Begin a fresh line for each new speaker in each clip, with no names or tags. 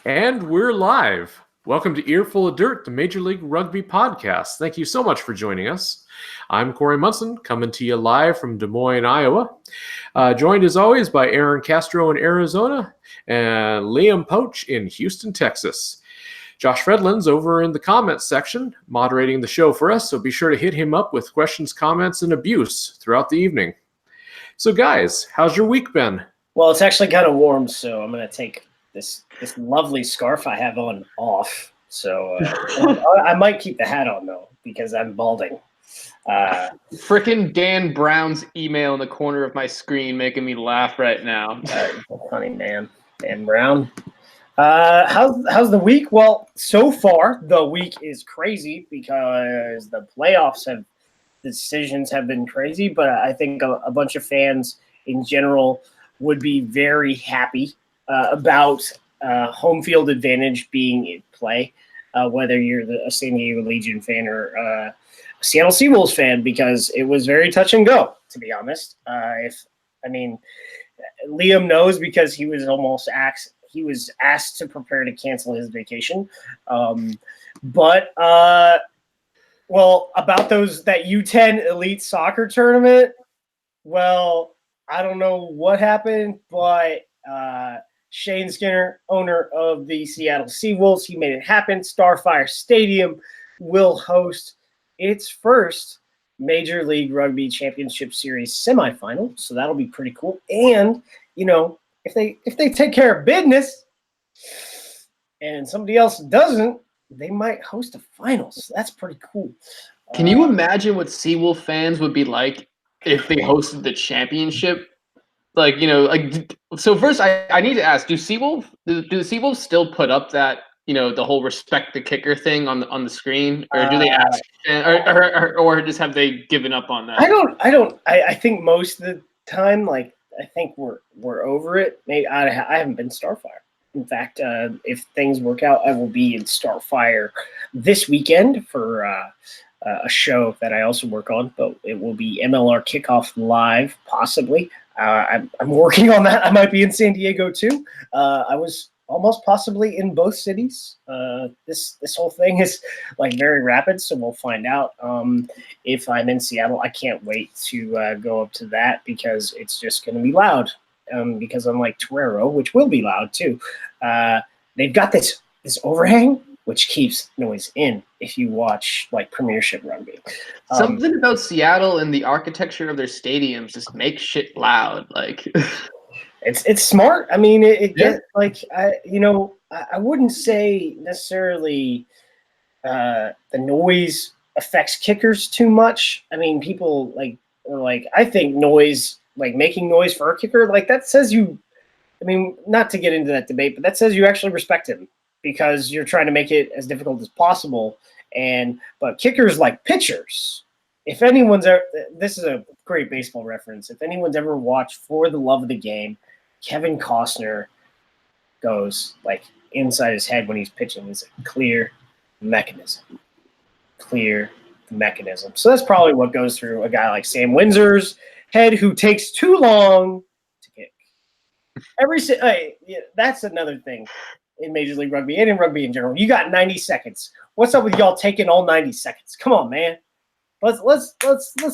And we're live. Welcome to Earful of Dirt, the Major League Rugby podcast. Thank you so much for joining us. I'm Corey Munson, coming to you live from Des Moines, Iowa. Joined as always by Aaron Castro in Arizona and Liam Poach in Houston, Texas. Josh Fredlin's over in the comments section moderating the show for us, so be sure to hit him up with questions, comments, and abuse throughout the evening. So guys, how's your week been?
Well, it's actually kind of warm, so I'm going to take this lovely scarf I have on off. So I might keep the hat on, though, because I'm balding.
Frickin' Dan Brown's email in the corner of my screen making me laugh right now.
Funny man. Dan Brown. How's the week? Well, so far, the week is crazy because the decisions have been crazy, but I think a bunch of fans in general would be very happy about home field advantage being in play, whether you're a San Diego Legion fan or a Seattle Seawolves fan, because it was very touch and go, to be honest. Liam knows because he was asked to prepare to cancel his vacation. About that U10 Elite Soccer tournament, well, I don't know what happened, but Shane Skinner, owner of the Seattle Seawolves, he made it happen. Starfire Stadium will host its first Major League Rugby Championship Series semifinal, so that'll be pretty cool. And if they take care of business and somebody else doesn't, they might host a final. So that's pretty cool.
Can you imagine what Seawolf fans would be like if they hosted the championship? So first I need to ask, do the Seawolves still put up that, the whole respect the kicker thing on the screen, or do they ask, or just have they given up on that?
I think most of the time, I think we're over it. Maybe I haven't been Starfire. In fact, if things work out, I will be in Starfire this weekend for a show that I also work on, but it will be MLR Kickoff Live, possibly. I'm working on that. I might be in San Diego too. I was almost possibly in both cities. This whole thing is very rapid, so we'll find out. If I'm in Seattle, I can't wait to go up to that because it's just going to be loud. Because unlike Torero, which will be loud too, they've got this overhang which keeps noise in if you watch Premiership rugby.
Something about Seattle and the architecture of their stadiums just makes shit loud.
It's smart. I mean, I wouldn't say necessarily the noise affects kickers too much. I mean, people I think noise, making noise for a kicker, that says you. I mean, not to get into that debate, but that says you actually respect him because you're trying to make it as difficult as possible. But kickers like pitchers. If anyone's ever, this is a great baseball reference. If anyone's ever watched For the Love of the Game, Kevin Costner goes inside his head when he's pitching. It's a clear mechanism. So that's probably what goes through a guy like Sam Windsor's head, who takes too long to kick. That's another thing in Major League Rugby and in rugby in general. You got 90 seconds. What's up with y'all taking all 90 seconds? Come on, man. Let's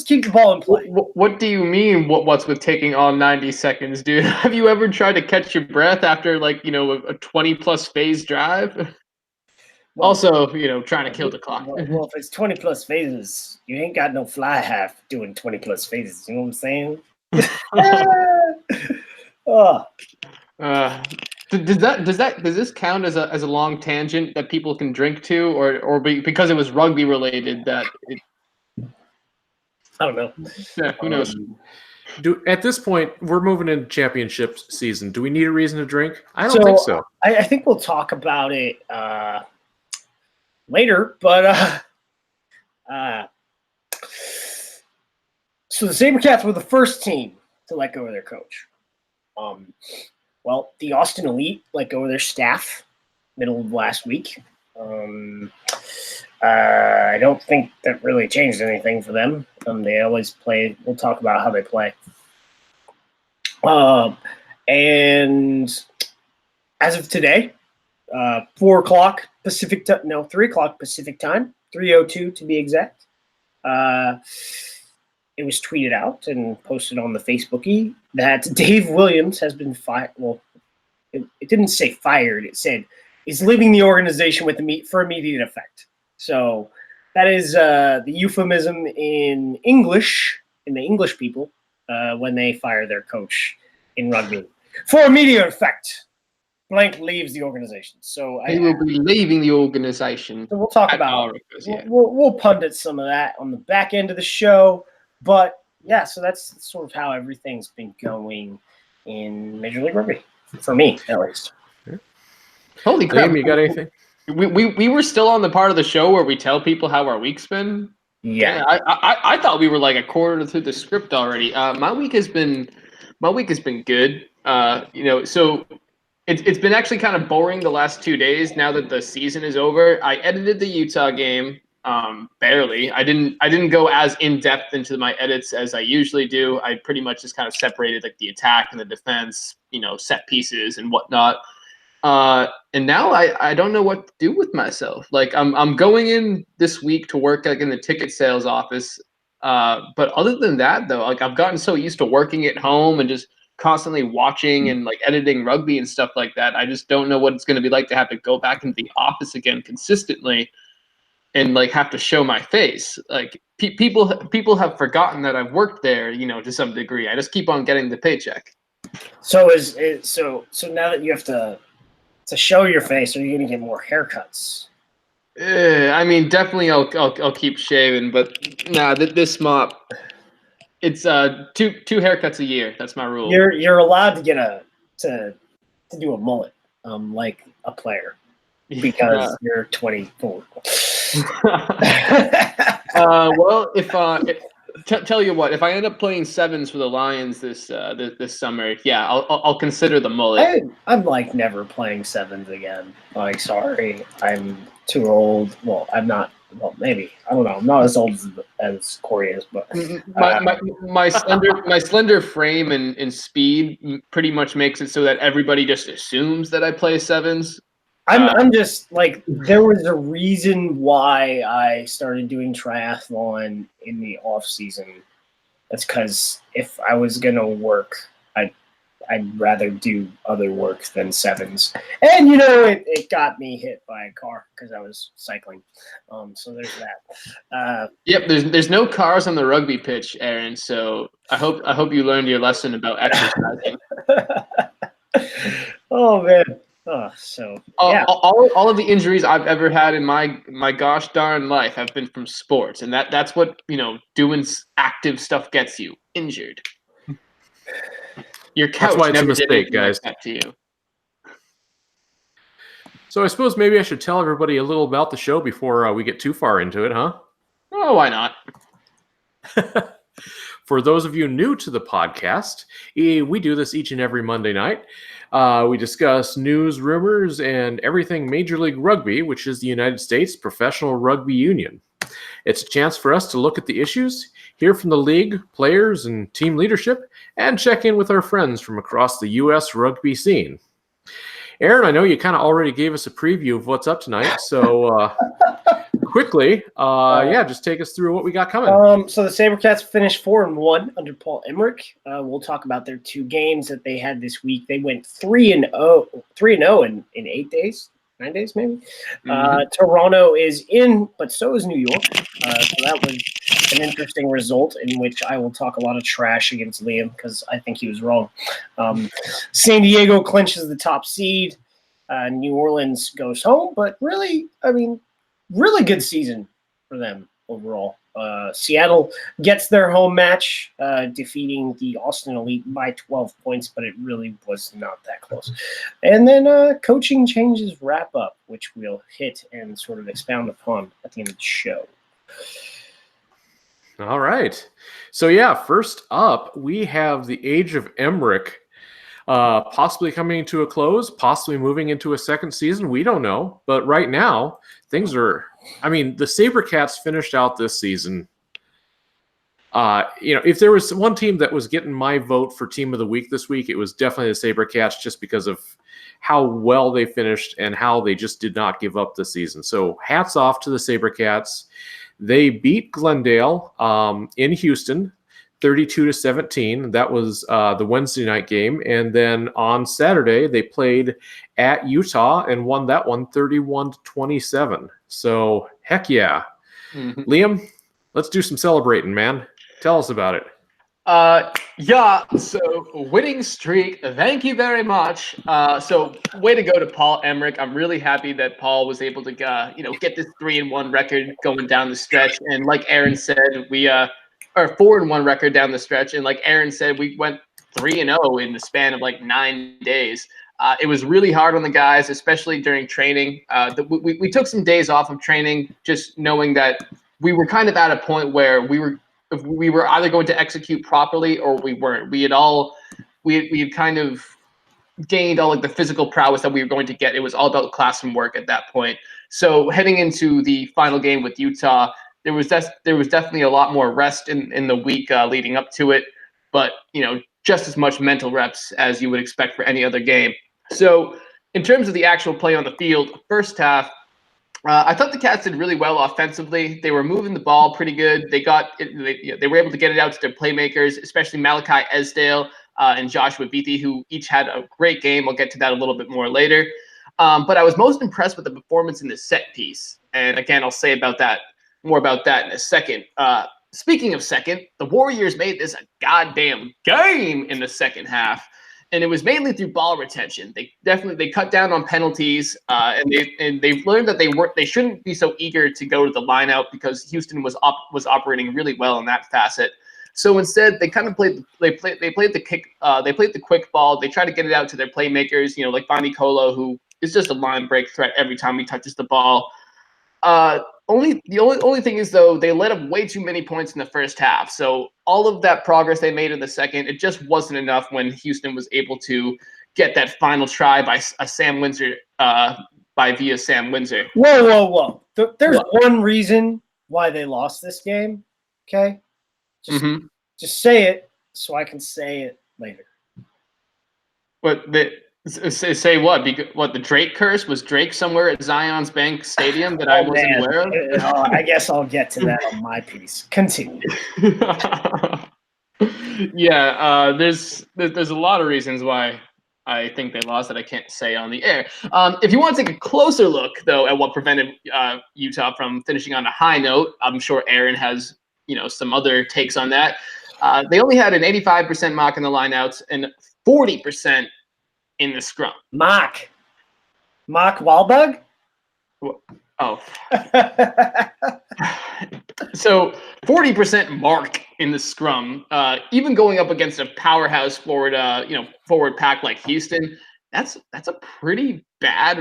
keep the ball in play.
What do you mean? What's with taking all 90 seconds, dude? Have you ever tried to catch your breath after a 20+ phase drive? Well, also, trying to kill the clock.
Well, if it's 20+ phases, you ain't got no fly half doing 20+ phases. You know what I'm saying?
Does this count as a long tangent that people can drink to, or because it was rugby related that it?
I don't know.
Yeah, who knows?
At this point, we're moving into championship season. Do we need a reason to drink? I don't think so.
I think we'll talk about it later, but so the Sabercats were the first team to let go of their coach. The Austin Elite let go of their staff middle of last week. I don't think that really changed anything for them. They always play. We'll talk about how they play. And as of today, 4 o'clock Pacific time. No, 3 o'clock Pacific time. 3:02 to be exact. It was tweeted out and posted on the Facebookie that Dave Williams has been fired. Well, it didn't say fired. It said is leaving the organization for immediate effect. So that is the euphemism in English, in the English people, when they fire their coach in rugby. For immediate effect, blank leaves the organization. So
he will be leaving the organization.
So we'll talk about we'll pundit some of that on the back end of the show. But yeah, so that's sort of how everything's been going in Major League Rugby for me, at least.
Holy crap!
Liam, you got anything?
We were still on the part of the show where we tell people how our week's been.
Yeah,
I thought we were like a quarter through the script already. My week has been good. So it's been actually kind of boring the last 2 days now that the season is over. I edited the Utah game. Barely. I didn't go as in depth into my edits as I usually do. I pretty much just kind of separated like the attack and the defense, set pieces and whatnot. And now I don't know what to do with myself. Like I'm going in this week to work like in the ticket sales office. But other than that though, like I've gotten so used to working at home and just constantly watching and like editing rugby and stuff like that. I just don't know what it's going to be like to have to go back into the office again consistently. And like have to show my face. Like people have forgotten that I've worked there, to some degree. I just keep on getting the paycheck.
So so now that you have to show your face, are you going to get more haircuts?
I mean, definitely I'll keep shaving, but nah, this mop, it's two haircuts a year. That's my rule.
You're allowed to get to do a mullet, like a player, because you're 24.
Well, tell you what, if I end up playing sevens for the Lions this summer, yeah, I'll consider the mullet.
I'm like never playing sevens again. Like, sorry, I'm too old. Well, I'm not. Well, maybe I don't know. I'm not as old as Corey is, but
my slender frame and speed pretty much makes it so that everybody just assumes that I play sevens.
I'm just like, there was a reason why I started doing triathlon in the off season. That's because if I was gonna work, I'd rather do other work than sevens. And it got me hit by a car because I was cycling. So there's that.
Yep, there's no cars on the rugby pitch, Aaron. So I hope you learned your lesson about exercising.
Oh man. So yeah.
All of the injuries I've ever had in my gosh darn life have been from sports, and that's what doing active stuff gets you injured. Your couch
that's why it's
never
a mistake,
did
guys.
Like that to you.
So I suppose maybe I should tell everybody a little about the show before we get too far into it, huh?
Oh, why not?
For those of you new to the podcast, we do this each and every Monday night. We discuss news, rumors, and everything Major League Rugby, which is the United States Professional Rugby Union. It's a chance for us to look at the issues, hear from the league, players, and team leadership, and check in with our friends from across the U.S. rugby scene. Aaron, I know you kind of already gave us a preview of what's up tonight, so quickly, just take us through what we got coming.
So the Sabercats finished 4-1 under Paul Emmerich. We'll talk about their 2 games that they had this week. They went 3-0 in 8 days, 9 days maybe. Toronto is in, but so is New York. So that was an interesting result in which I will talk a lot of trash against Liam because I think he was wrong. San Diego clinches the top seed. New Orleans goes home, but really, really good season for them overall. Seattle gets their home match, defeating the Austin Elite by 12 points, but it really was not that close. And then coaching changes wrap up, which we'll hit and sort of expound upon at the end of the show.
All right. So, first up, we have the Age of Emmerich possibly coming to a close, possibly moving into a second season. We don't know. But right now, things are – the Sabercats finished out this season. If there was one team that was getting my vote for Team of the Week this week, it was definitely the Sabercats just because of how well they finished and how they just did not give up this season. So hats off to the SaberCats. They beat Glendale in Houston, 32-17. That was the Wednesday night game. And then on Saturday, they played at Utah and won that one 31-27. So heck yeah.
Mm-hmm.
Liam, let's do some celebrating, man. Tell us about it.
Yeah, so winning streak. Thank you very much. So way to go to Paul Emmerich. I'm really happy that Paul was able to, get this 3-1 record going down the stretch. And like Aaron said, we or 4-1 record down the stretch. And like Aaron said, we went 3-0 in the span of like 9 days. It was really hard on the guys, especially during training. We took some days off of training, just knowing that we were kind of at a point where we were either going to execute properly or we weren't. We had kind of gained all like the physical prowess that we were going to get. It was all about classroom work at that point. So heading into the final game with Utah, there was definitely a lot more rest in the week leading up to it, but just as much mental reps as you would expect for any other game. So in terms of the actual play on the field, first half, I thought the Cats did really well offensively. They were moving the ball pretty good. They were able to get it out to their playmakers, especially Malachi Esdale and Joshua Beatty, who each had a great game. I'll get to that a little bit more later. But I was most impressed with the performance in the set piece. And again, I'll say more about that in a second. Speaking of second, the Warriors made this a goddamn game in the second half. And it was mainly through ball retention. They cut down on penalties, and they've learned that they shouldn't be so eager to go to the line out because Houston was operating really well in that facet. So instead, they kind of played the quick ball. They tried to get it out to their playmakers, like Vani Colo, who is just a line break threat every time he touches the ball. The only thing is, though, they let up way too many points in the first half. So all of that progress they made in the second, it just wasn't enough when Houston was able to get that final try by Sam Windsor, via Sam Windsor.
Whoa. There's one reason why they lost this game, okay? Just say it so I can say it later.
Say what? What, the Drake curse? Was Drake somewhere at Zion's Bank Stadium that I wasn't aware of?
I guess I'll get to that on my piece. Continue.
Yeah, there's a lot of reasons why I think they lost that I can't say on the air. If you want to take a closer look, though, at what prevented Utah from finishing on a high note, I'm sure Aaron has some other takes on that. They only had an 85% mock in the lineouts and 40% in the scrum.
Mock Wahlberg?
Oh. So 40% mark in the scrum, even going up against a powerhouse forward pack like Houston, that's a pretty bad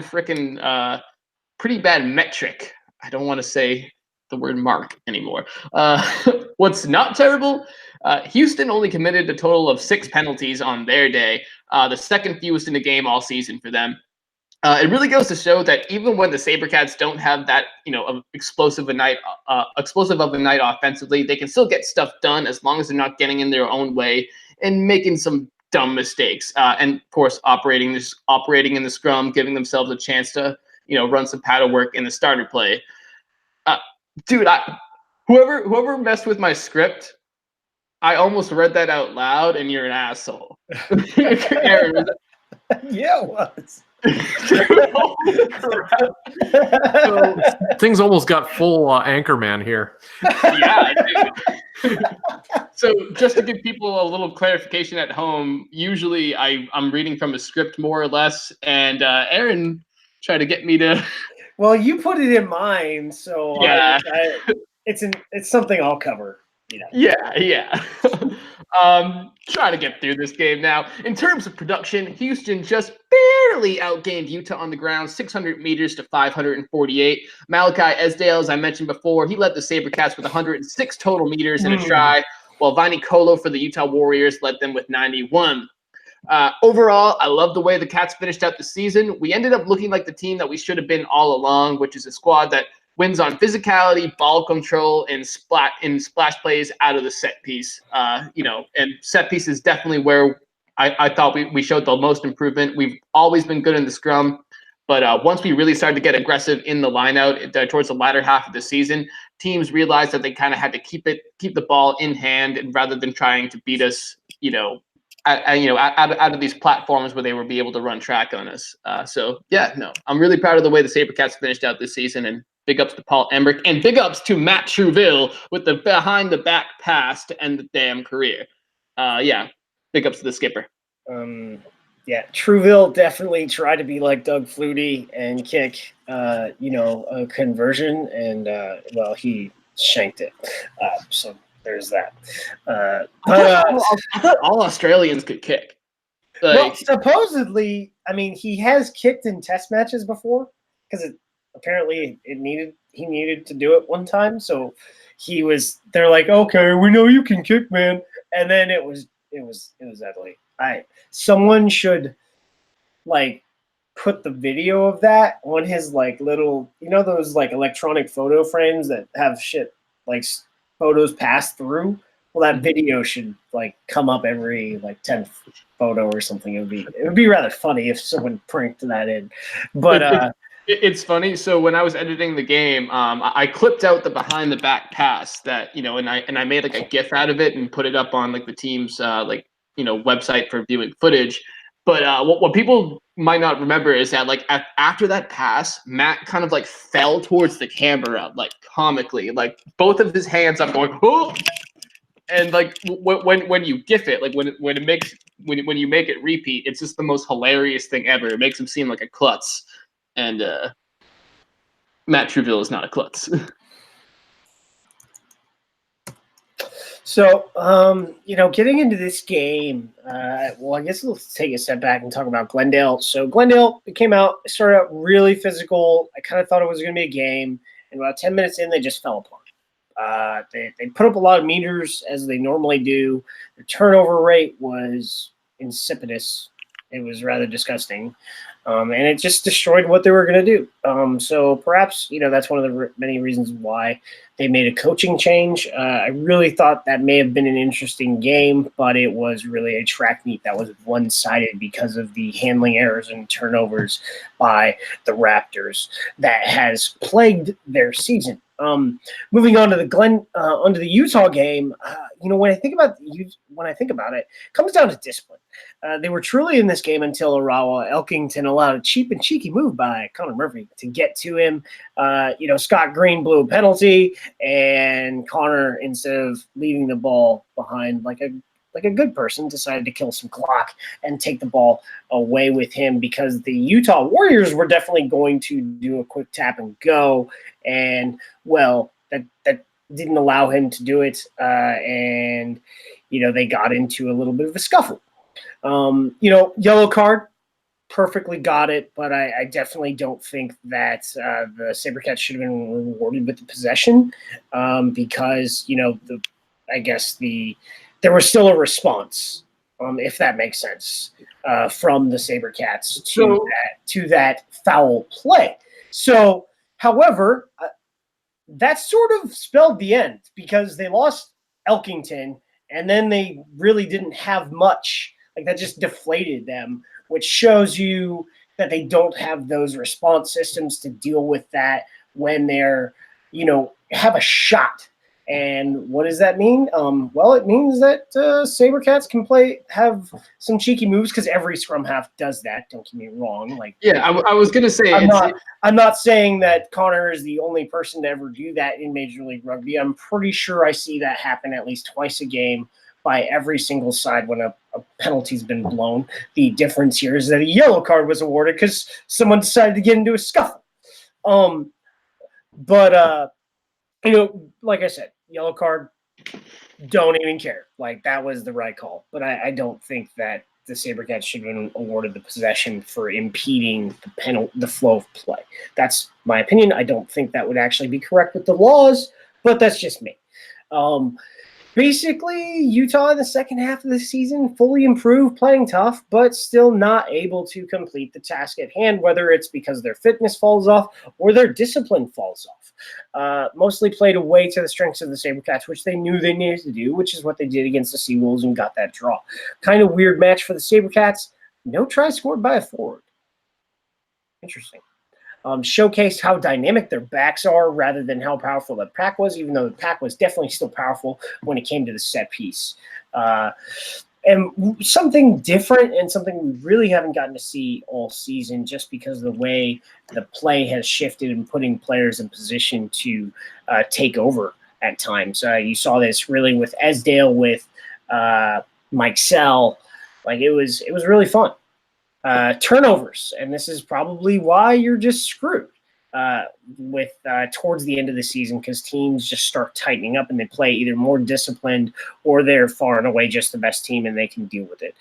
metric. I don't want to say the word mark anymore. What's not terrible, Houston only committed a total of 6 penalties on their day, the second fewest in the game all season for them. It really goes to show that even when the SaberCats don't have that, explosive of a night offensively, they can still get stuff done as long as they're not getting in their own way and making some dumb mistakes. And of course, operating in the scrum, giving themselves a chance to, run some paddle work in the starter play. Dude, whoever messed with my script, I almost read that out loud, and you're an asshole. Aaron,
yeah, it was.
So, things almost got full Anchorman here.
Yeah, dude. So just to give people a little clarification at home, usually I'm reading from a script more or less, and Aaron tried to get me to.
Well, you put it in mine, so
yeah,
it's something I'll cover.
Yeah. Trying to get through this game now. In terms of production, Houston just barely outgained Utah on the ground, 600 meters to 548. Malachi Esdale, as I mentioned before, he led the SaberCats with 106 total meters and a try, while Vani Colo for the Utah Warriors led them with 91. Overall, I love the way the Cats finished out the season. We ended up looking like the team that we should have been all along, which is a squad that wins on physicality, ball control, and splash plays out of the set piece. And set piece is definitely where I thought we showed the most improvement. We've always been good in the scrum, but once we really started to get aggressive in the lineout towards the latter half of the season, teams realized that they kind of had to keep the ball in hand, and rather than trying to beat us, out of these platforms where they would be able to run track on us. I'm really proud of the way the SaberCats finished out this season, and big ups to Paul Emmerich, and big ups to Matt Trouville with the behind the back pass to end the damn career. Big ups to the skipper.
Trouville definitely tried to be like Doug Flutie and kick, a conversion, and he shanked it. So there's that.
I thought all Australians could kick.
Supposedly, he has kicked in test matches before, because apparently he needed to do it one time. So they're like, okay, we know you can kick, man. And then it was ugly. Someone should put the video of that on his little, those electronic photo frames that have shit photos pass through. Well, that video should come up every 10th photo or something. It would be rather funny if someone pranked that in. But
it's funny. So when I was editing the game, I clipped out the behind the back pass that, and I made a GIF out of it and put it up on the team's website for viewing footage. But what people might not remember is that after that pass, Matt kind of fell towards the camera comically, both of his hands up going, oh! And when you GIF it, when you make it repeat, it's just the most hilarious thing ever. It makes him seem like a klutz, and Matt Trouville is not a klutz.
So, getting into this game, I guess let's take a step back and talk about Glendale. So Glendale came out, started out really physical. I kind of thought it was going to be a game, and about 10 minutes in, they just fell apart. They put up a lot of meters, as they normally do. The turnover rate was insipidous. It was rather disgusting. And it just destroyed what they were going to do. So perhaps, that's one of the many reasons why they made a coaching change. I really thought that may have been an interesting game, but it was really a track meet that was one-sided because of the handling errors and turnovers by the Raptors that has plagued their season. Moving on to the Utah game, when I think about it, it comes down to discipline. They were truly in this game until Arawa Elkington allowed a cheap and cheeky move by Connor Murphy to get to him. Scott Green blew a penalty, and Connor, instead of leaving the ball behind like a good person, decided to kill some clock and take the ball away with him, because the Utah Warriors were definitely going to do a quick tap and go, and that didn't allow him to do it, and they got into a little bit of a scuffle. Yellow card, perfectly got it, but I definitely don't think that the SaberCats should have been rewarded with the possession, because there was still a response, if that makes sense, from the SaberCats to that foul play. So, however, that sort of spelled the end, because they lost Elkington, and then they really didn't have much. That just deflated them, which shows you that they don't have those response systems to deal with that when they're, have a shot. And what does that mean? It means that SaberCats can have some cheeky moves, because every scrum half does that. Don't get me wrong.
I was gonna say,
I'm not saying that Connor is the only person to ever do that in Major League Rugby. I'm pretty sure I see that happen at least twice a game by every single side when a penalty's been blown. The difference here is that a yellow card was awarded because someone decided to get into a scuffle. Like I said, yellow card, don't even care. That was the right call. But I don't think that the SaberCats should have been awarded the possession for impeding the flow of play. That's my opinion. I don't think that would actually be correct with the laws, but that's just me. Basically, Utah in the second half of the season fully improved, playing tough, but still not able to complete the task at hand, whether it's because their fitness falls off or their discipline falls off. Mostly played away to the strengths of the Sabercats, which they knew they needed to do, which is what they did against the Seawolves and got that draw. Kind of weird match for the Sabercats. No try scored by a forward. Interesting. Showcased how dynamic their backs are rather than how powerful the pack was, even though the pack was definitely still powerful when it came to the set piece. And something different and something we really haven't gotten to see all season just because of the way the play has shifted and putting players in position to take over at times. You saw this really with Esdale, with Mike Sell. Like it was really fun. Turnovers, and this is probably why you're just screwed with towards the end of the season, because teams just start tightening up and they play either more disciplined or they're far and away just the best team and they can deal with it.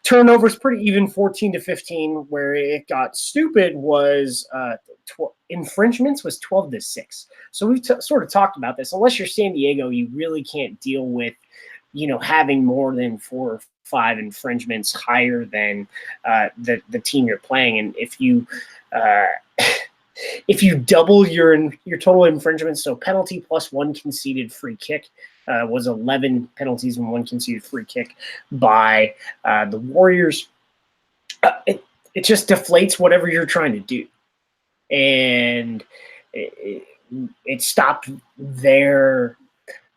Turnovers pretty even, 14-15. Where it got stupid was infringements was 12-6. So we've sort of talked about this. Unless you're San Diego, you really can't deal with having more than 4 or 5 infringements higher than the team you're playing. And if you double your total infringements, so penalty plus 1 conceded free kick was 11 penalties and 1 conceded free kick by the Warriors. It just deflates whatever you're trying to do, and it stopped their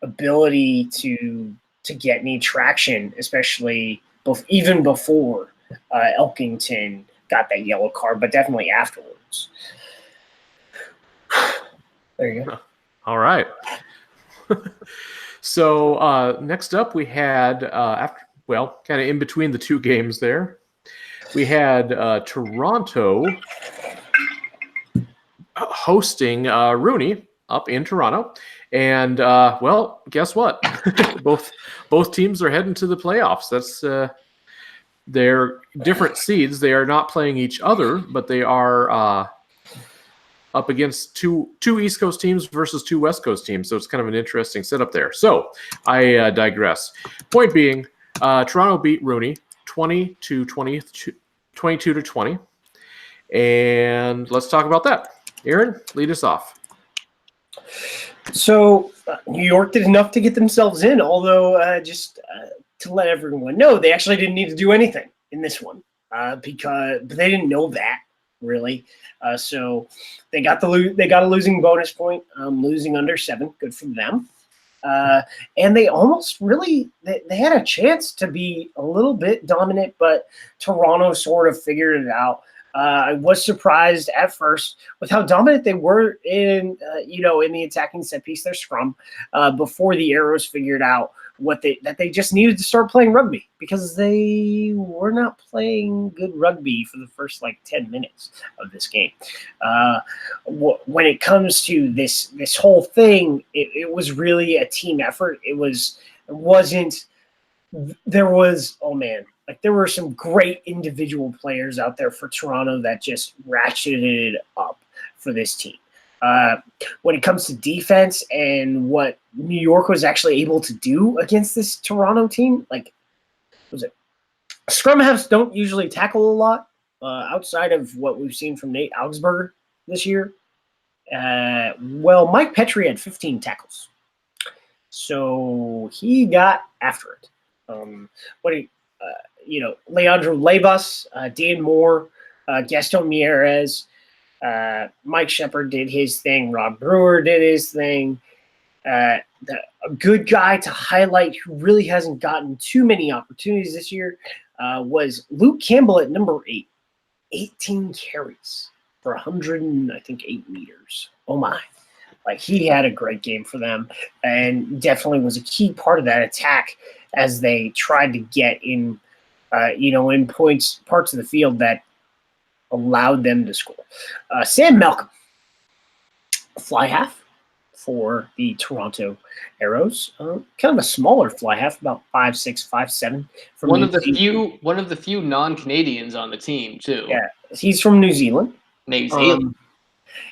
ability to get any traction, especially even before Elkington got that yellow card, but definitely afterwards. There you go.
All right. So next up we had, kind of in between the two games there, we had Toronto hosting Rooney up in Toronto. And, guess what? both teams are heading to the playoffs. That's they're different seeds. They are not playing each other, but they are up against two East Coast teams versus 2 West Coast teams. So it's kind of an interesting setup there. So I digress. Point being, Toronto beat Rooney 22-20. And let's talk about that. Aaron, lead us off.
So New York did enough to get themselves in, although just to let everyone know, they actually didn't need to do anything in this one but they didn't know that really. So they got a losing bonus point, losing under 7, good for them. And they almost really they had a chance to be a little bit dominant, but Toronto sort of figured it out. I was surprised at first with how dominant they were in the attacking set piece, their scrum, before the Arrows figured out that they just needed to start playing rugby, because they were not playing good rugby for the first 10 minutes of this game. When it comes to this whole thing, it was really a team effort. There were some great individual players out there for Toronto that just ratcheted it up for this team. When it comes to defense and what New York was actually able to do against this Toronto team, scrum halves don't usually tackle a lot outside of what we've seen from Nate Augsburger this year. Mike Petrie had 15 tackles, so he got after it. Leandro Lebas, Dan Moore, Gaston Mieres, Mike Shepard did his thing. Rob Brewer did his thing. A good guy to highlight who really hasn't gotten too many opportunities this year was Luke Campbell at number 8. 18 carries for 108 meters. Oh my. He had a great game for them and definitely was a key part of that attack as they tried to get in parts of the field that allowed them to score. Sam Malcolm, fly half for the Toronto Arrows. Kind of a smaller fly half, about 5'6", 5'7".
One of the few non-Canadians on the team too.
Yeah, he's from New Zealand.
New Zealand.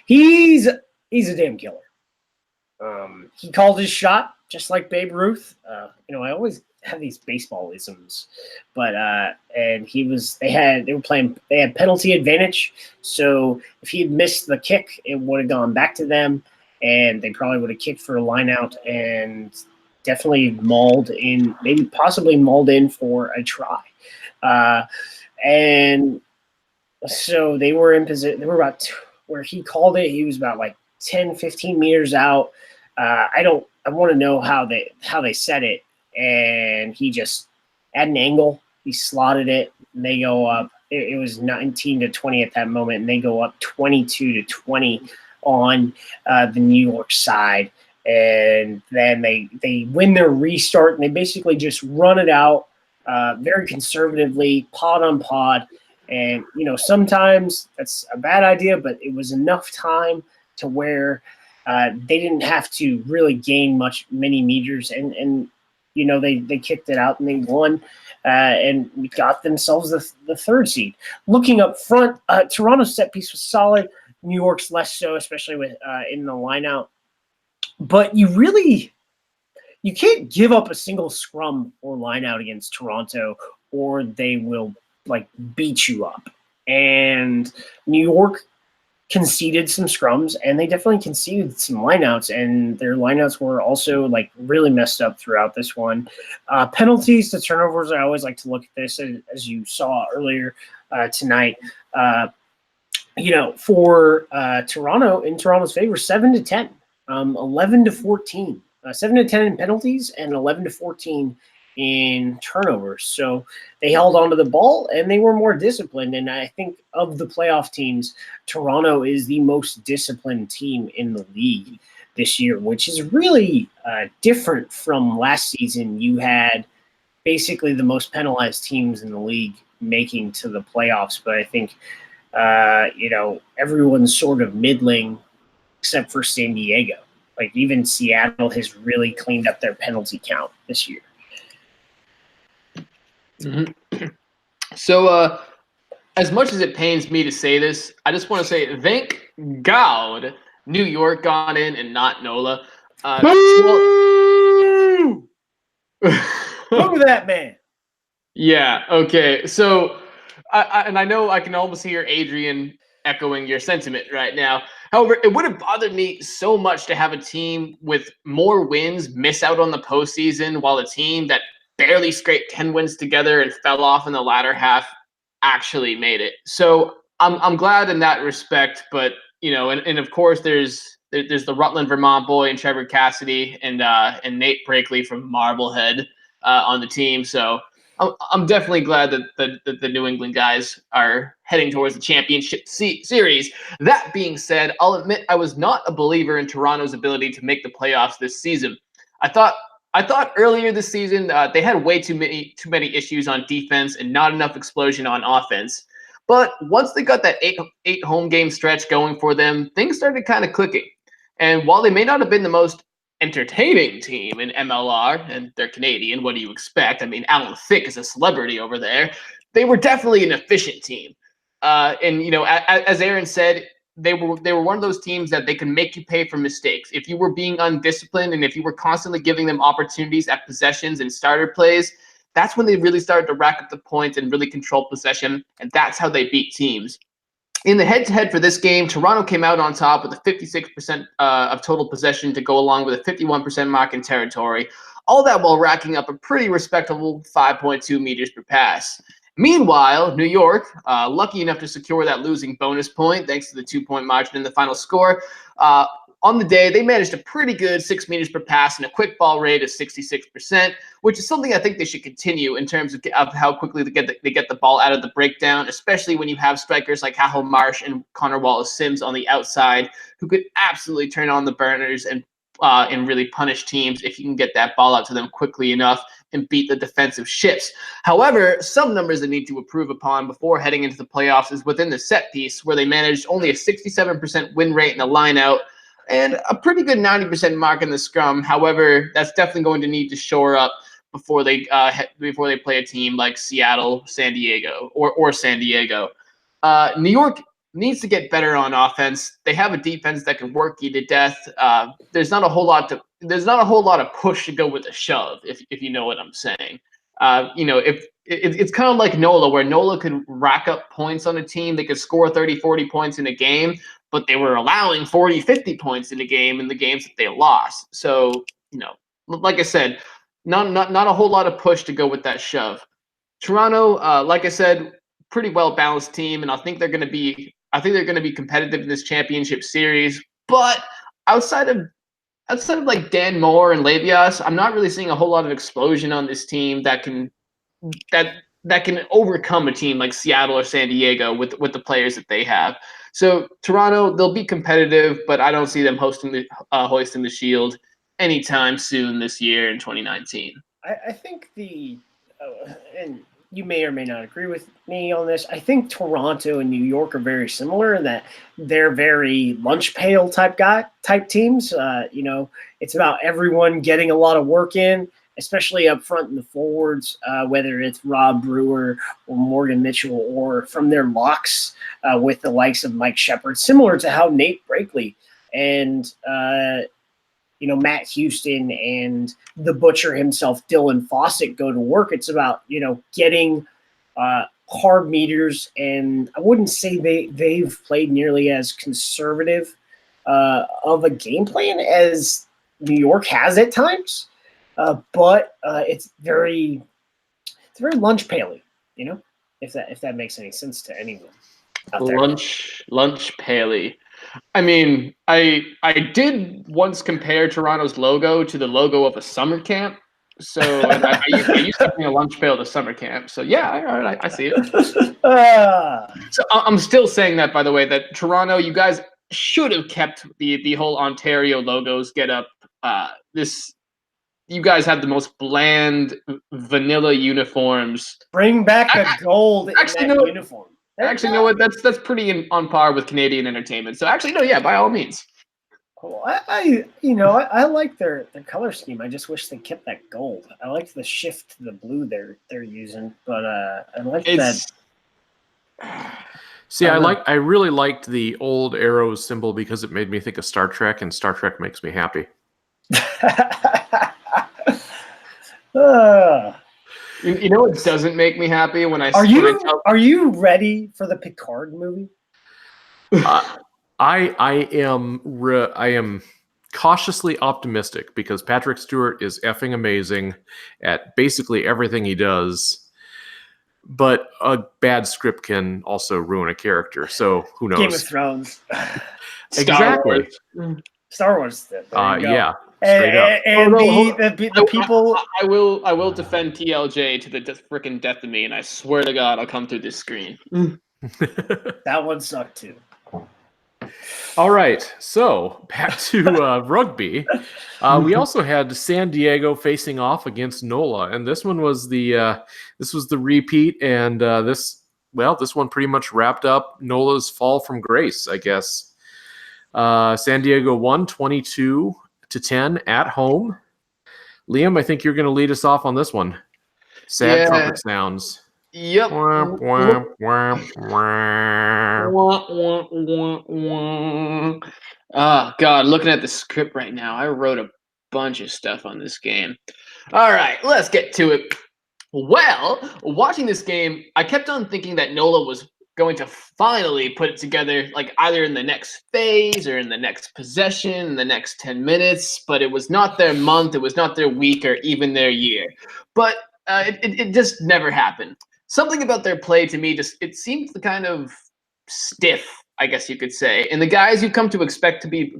He's a damn killer. He called his shot just like Babe Ruth. I always have these baseballisms, but and they had penalty advantage. So if he had missed the kick, it would have gone back to them, and they probably would have kicked for a line out and definitely possibly mauled in for a try. And so they were in position. They were about where he called it. He was about like 10, 15 meters out. I want to know how they set it, and he just at an angle he slotted it, and they go up. It was 19-20 at that moment, and they go up 22-20 on the New York side, and then they win their restart, and they basically just run it out very conservatively, pod on pod. And sometimes that's a bad idea, but it was enough time to where they didn't have to really gain many meters, and they kicked it out and they won, and got themselves the third seed. Looking up front, Toronto's set piece was solid. New York's less so, especially with in the lineout. But you can't give up a single scrum or lineout against Toronto, or they will beat you up. And New York conceded some scrums, and they definitely conceded some lineouts, and their lineouts were also really messed up throughout this one. Penalties to turnovers, I always like to look at this, as you saw earlier tonight. For Toronto, in Toronto's favor, 7-10, 11-14, 7-10 in penalties, and 11-14 in turnovers. So they held on to the ball, and they were more disciplined. And I think of the playoff teams, Toronto is the most disciplined team in the league this year, which is really different from last season. You had basically the most penalized teams in the league making to the playoffs. But I think, everyone's sort of middling except for San Diego. Even Seattle has really cleaned up their penalty count this year.
Mm-hmm. So, as much as it pains me to say this, I just want to say thank God New York got in and not NOLA.
Boo that man.
Yeah. Okay. So, I know I can almost hear Adrian echoing your sentiment right now. However, it would have bothered me so much to have a team with more wins miss out on the postseason, while a team that barely scraped 10 wins together and fell off in the latter half actually made it. So I'm glad in that respect, but and of course there's the Rutland, Vermont boy and Trevor Cassidy and Nate Brakely from Marblehead on the team. So I'm definitely glad that the New England guys are heading towards the championship series. That being said, I'll admit I was not a believer in Toronto's ability to make the playoffs this season. I thought earlier this season they had way too many issues on defense and not enough explosion on offense. But once they got that eight home game stretch going for them, things started kind of clicking. And while they may not have been the most entertaining team in MLR, and they're Canadian, what do you expect? I mean, Alan Thicke is a celebrity over there. They were definitely an efficient team. And as Aaron said, they were one of those teams that they can make you pay for mistakes. If you were being undisciplined and if you were constantly giving them opportunities at possessions and starter plays, that's when they really started to rack up the points and really control possession, and that's how they beat teams. In the head-to-head for this game, Toronto came out on top with a 56% of total possession to go along with a 51% mark in territory, all that while racking up a pretty respectable 5.2 meters per pass. Meanwhile, New York, lucky enough to secure that losing bonus point thanks to the 2-point margin in the final score, on the day, they managed a pretty good 6 meters per pass and a quick ball rate of 66%, which is something I think they should continue in terms of how quickly they get the ball out of the breakdown, especially when you have strikers like Hal Marsh and Connor Wallace-Sims on the outside who could absolutely turn on the burners and really punish teams if you can get that ball out to them quickly enough and beat the defensive shifts. However, some numbers they need to improve upon before heading into the playoffs is within the set piece, where they managed only a 67% win rate in the lineout and a pretty good 90% mark in the scrum. However, that's definitely going to need to shore up before they play a team like Seattle, San Diego, or San Diego. New York needs to get better on offense. They have a defense that can work you to death. There's not a whole lot of push to go with a shove, if you know what I'm saying. If it's kind of like NOLA, where NOLA could rack up points on a team. They could score 30, 40 points in a game, but they were allowing 40, 50 points in a game in the games that they lost. So, like I said, not a whole lot of push to go with that shove. Toronto, like I said, pretty well balanced team, and I think they're going to be competitive in this championship series. But outside of like Dan Moore and Levias, I'm not really seeing a whole lot of explosion on this team that can overcome a team like Seattle or San Diego with the players that they have. So Toronto, they'll be competitive, but I don't see them hoisting the shield anytime soon this year in 2019.
I think and you may or may not agree with me on this. I think Toronto and New York are very similar in that they're very lunch pail type teams. It's about everyone getting a lot of work in, especially up front in the forwards, whether it's Rob Brewer or Morgan Mitchell, or from their locks with the likes of Mike Shepard, similar to how Nate Brakely and Matt Houston and the butcher himself, Dylan Fawcett, go to work. It's about, getting hard meters. And I wouldn't say they've played nearly as conservative of a game plan as New York has at times. But it's very lunch paily, if that makes any sense to anyone out there.
Lunch paily. I mean, I did once compare Toronto's logo to the logo of a summer camp. So I used to bring a lunch pail to summer camp. So yeah, I see it. So I'm still saying that, by the way, that Toronto, you guys should have kept the whole Ontario logos get up. You guys have the most bland vanilla uniforms.
Bring back the gold in that uniform.
Actually, you know what? That's pretty on par with Canadian entertainment. So actually, no, yeah, by all means.
Well, I like their color scheme. I just wish they kept that gold. I like the shift to the blue they're using, but I like that.
See, I really liked the old arrow symbol because it made me think of Star Trek, and Star Trek makes me happy.
You know what doesn't make me happy when I
Are you ready for the Picard movie?
I am cautiously optimistic because Patrick Stewart is effing amazing at basically everything he does. But a bad script can also ruin a character, so who knows?
Game of Thrones.
Exactly.
Star Wars.
Yeah.
And the people.
I will defend TLJ to the freaking death of me, and I swear to God, I'll come through this screen.
That one sucked too.
All right, so back to rugby. We also had San Diego facing off against NOLA, and this one was the repeat, and this one pretty much wrapped up NOLA's fall from grace, I guess. San Diego won 22-10 at home. Liam, I think you're going to lead us off on this one. Sad trumpet sounds.
Yep.
Womp, womp, womp,
womp. Oh, God, looking at the script right now, I wrote a bunch of stuff on this game. All right, let's get to it. Well, watching this game, I kept on thinking that NOLA was going to finally put it together, like either in the next phase or in the next possession, in the next 10 minutes, but it was not their month, it was not their week, or even their year. But it just never happened. Something about their play to me it seemed kind of stiff, I guess you could say. And the guys you come to expect to be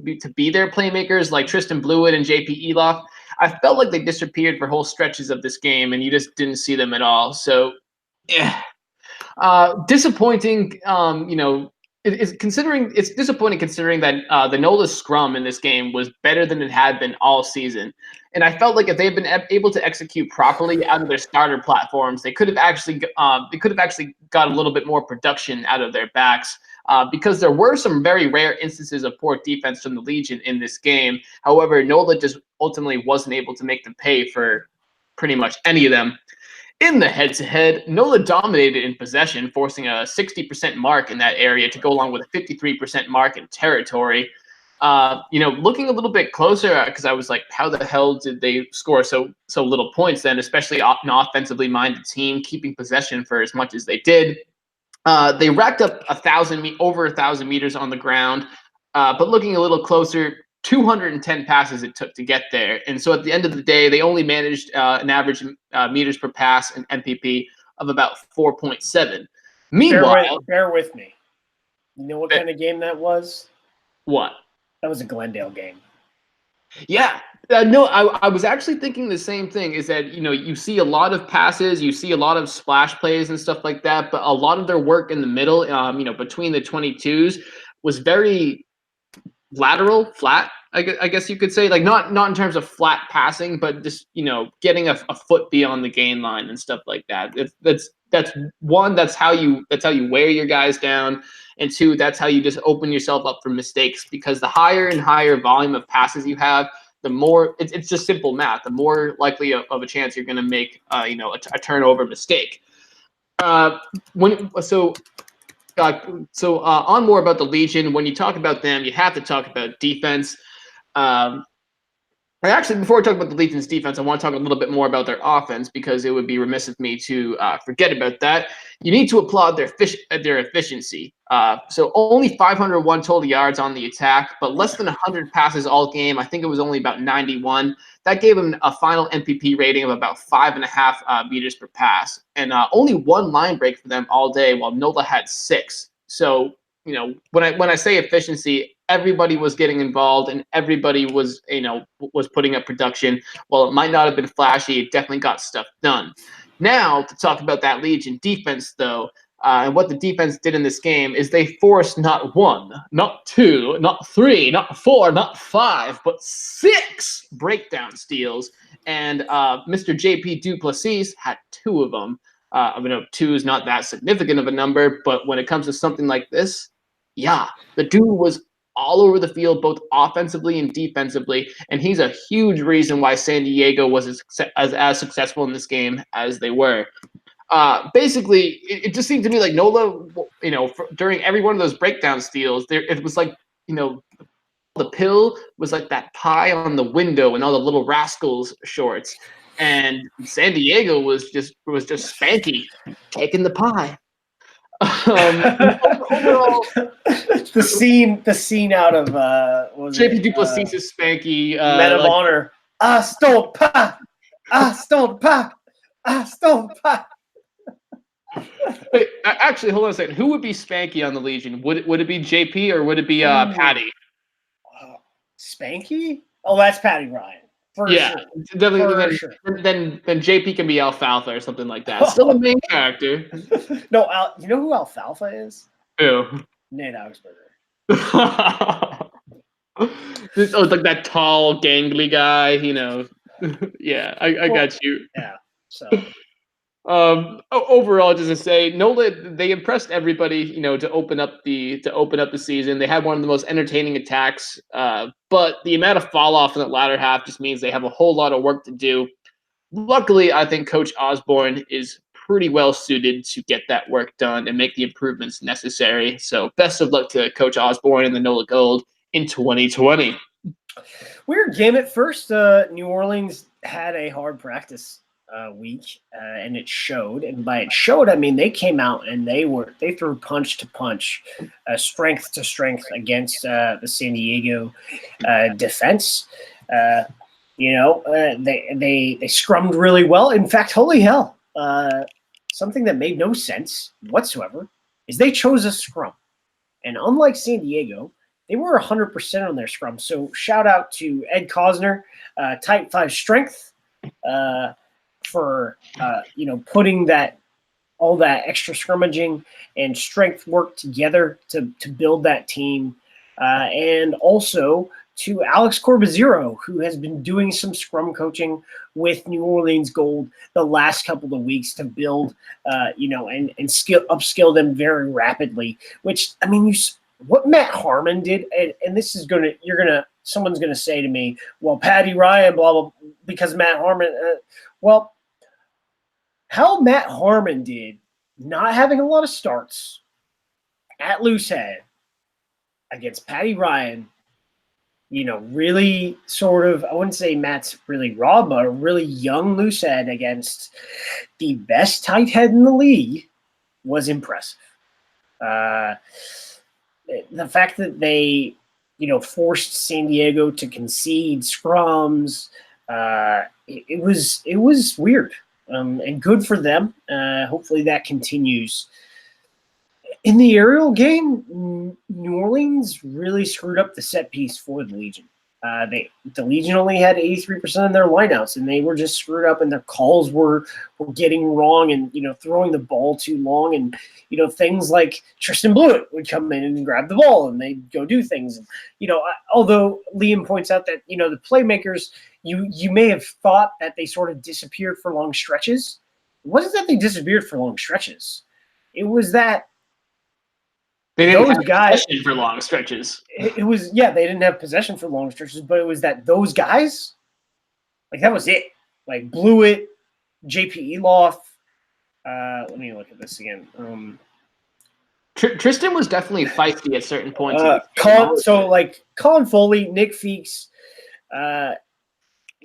their playmakers, like Tristan Blewett and JP Eloff, I felt like they disappeared for whole stretches of this game, and you just didn't see them at all. So, yeah. Disappointing. It's disappointing considering that the NOLA scrum in this game was better than it had been all season, and I felt like if they'd been able to execute properly out of their starter platforms, they could have actually got a little bit more production out of their backs. Because there were some very rare instances of poor defense from the Legion in this game. However, NOLA just ultimately wasn't able to make them pay for pretty much any of them. In the head-to-head, NOLA dominated in possession, forcing a 60% mark in that area to go along with a 53% mark in territory. Looking a little bit closer, because I was like, how the hell did they score so little points then, especially an offensively minded team, keeping possession for as much as they did. They racked up over 1,000 meters on the ground, but looking a little closer, 210 passes it took to get there. And so at the end of the day, they only managed an average meters per pass and MPP of about 4.7. Meanwhile,
bear with me. You know what kind of game that was?
What?
That was a Glendale game.
Yeah. No, I was actually thinking the same thing, is that, you see a lot of passes, you see a lot of splash plays and stuff like that, but a lot of their work in the middle, between the 22s was very lateral, flat, I guess you could say, like not in terms of flat passing, but just getting a foot beyond the gain line and stuff like that. That's one, that's how you wear your guys down, and two, that's how you just open yourself up for mistakes, because the higher and higher volume of passes you have, the more it's just simple math. The more likely of a chance you're going to make a turnover mistake. On more about the Legion, when you talk about them, you have to talk about defense. Actually, before we talk about the Legion's defense, I want to talk a little bit more about their offense, because it would be remiss of me to forget about that. You need to applaud their efficiency. So only 501 total yards on the attack, but less than 100 passes all game. I think it was only about 91. That gave them a final MPP rating of about 5.5 meters per pass, and only one line break for them all day, while NOLA had 6. So when I say efficiency, everybody was getting involved and everybody was putting up production. While it might not have been flashy, it definitely got stuff done. Now, to talk about that Legion defense, though, and what the defense did in this game is they forced not 1, not 2, not 3, not 4, not 5, but 6 breakdown steals. And Mr. JP232 had 2 of them. 2 is not that significant of a number, but when it comes to something like this, yeah, the dude was all over the field, both offensively and defensively, and he's a huge reason why San Diego was as successful in this game as they were. Basically, it just seemed to me like NOLA, during every one of those breakdown steals, it was like, the pill was like that pie on the window and all the Little Rascals shorts, and San Diego was just Spanky taking the pie. Overall,
the scene out of
JP232 Spanky
Men of Honor. I stole pie. I stole pie. I stole pie.
Wait, actually, hold on a second. Who would be Spanky on the Legion? Would it be JP or would it be Patty?
Spanky? Oh, that's Patty Ryan.
Sure. Definitely.
Sure.
Then JP can be Alfalfa or something like that. Still a main character.
No, you know who Alfalfa is?
Who?
Nate Augsburger.
Like that tall, gangly guy, Yeah, I got you.
Yeah. So.
Overall, just to say, NOLA, they impressed everybody, to open up the season. They had one of the most entertaining attacks, but the amount of fall off in the latter half just means they have a whole lot of work to do. Luckily, I think Coach Osborne is pretty well suited to get that work done and make the improvements necessary. So best of luck to Coach Osborne and the NOLA Gold in 2020.
Weird game at first. New Orleans had a hard practice week, and it showed. And by it showed, I mean they came out and they threw punch to punch, strength to strength against the San Diego defense. They scrummed really well. In fact, holy hell, something that made no sense whatsoever is they chose a scrum, and unlike San Diego, they were 100% on their scrum. So shout out to Ed Cosner, Type 5 Strength, for putting all that extra scrummaging and strength work together to build that team, and also to Alex Corbizero, who has been doing some scrum coaching with New Orleans Gold the last couple of weeks to build, and upskill them very rapidly. Which, I mean, what Matt Harmon did, and this is someone's gonna say to me, well, Patty Ryan, blah blah, because Matt Harmon. Well, how Matt Harmon did, not having a lot of starts at Loosehead against Patty Ryan, really sort of, I wouldn't say Matt's really raw, but a really young Loosehead against the best tight head in the league was impressive. The fact that they, forced San Diego to concede scrums, it was weird, and good for them. Hopefully that continues. In the aerial game, New Orleans really screwed up the set piece for the Legion. The Legion only had 83% of their lineouts, and they were just screwed up, and their calls were getting wrong, and throwing the ball too long, and things like Tristan Blewett would come in and grab the ball, and they'd go do things. And, although Liam points out that the playmakers, you may have thought that they sort of disappeared for long stretches. It wasn't that they disappeared for long stretches. It was that
they didn't
those
have
guys
possession for long stretches.
It was, they didn't have possession for long stretches, but it was that those guys, that was it. Blewett, JP Eloff. Let me look at this again.
Tristan was definitely feisty at certain points.
Colin Foley, Nick Feeks, JP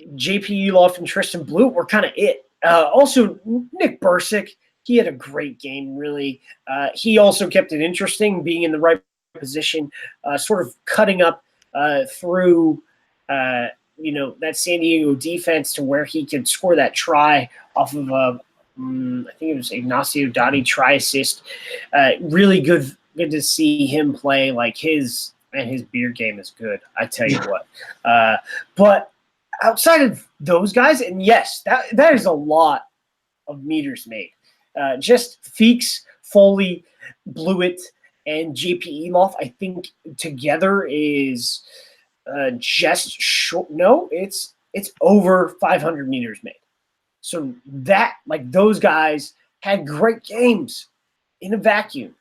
Eloff, and Tristan Blewett were kind of it. Also, Nick Bursick. He had a great game, really. He also kept it interesting, being in the right position, sort of cutting up through, that San Diego defense to where he could score that try off of I think it was Ignacio Dottie try assist. Really good to see him play. His beer game is good, I tell you what. But outside of those guys, and yes, that is a lot of meters made. Just Feeks, Foley, Blewett, and JP Eloff, I think together is just short. No, it's over 500 meters made. So that, those guys had great games in a vacuum.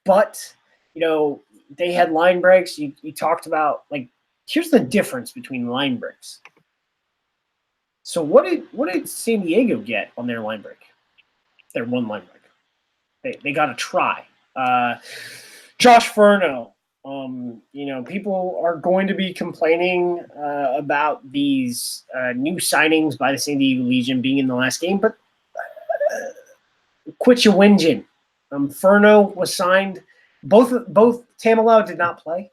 But, they had line breaks. You talked about, here's the difference between line breaks. So what did San Diego get on their line break? Their one line break. They got a try. Josh Furno. People are going to be complaining about these new signings by the San Diego Legion being in the last game, but quit your whinging. Furno was signed. Both Tamilau did not play.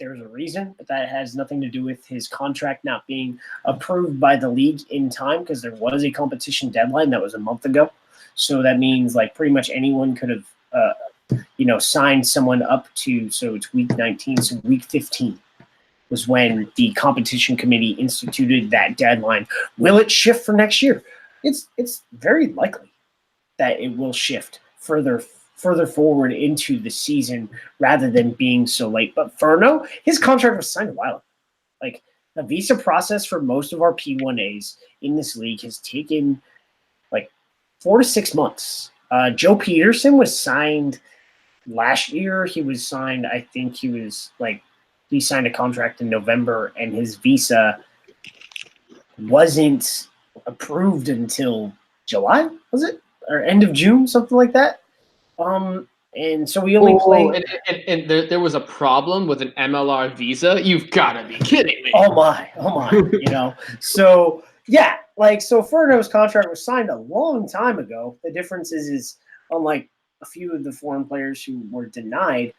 There's a reason, but that has nothing to do with his contract not being approved by the league in time, because there was a competition deadline that was a month ago. So that means pretty much anyone could have, signed someone up to, so it's week 19, so week 15 was when the competition committee instituted that deadline. Will it shift for next year? It's very likely that it will shift further forward into the season rather than being so late. But Furno, his contract was signed a while ago. The visa process for most of our P1As in this league has taken 4 to 6 months. Joe Peterson was signed last year. He was signed, I think he signed a contract in November, and his visa wasn't approved until July, was it? Or end of June, something like that. And so we only played.
And there was a problem with an MLR visa? You've got to be kidding me.
Oh my. So, yeah. So Furno's contract was signed a long time ago. The difference is unlike a few of the foreign players who were denied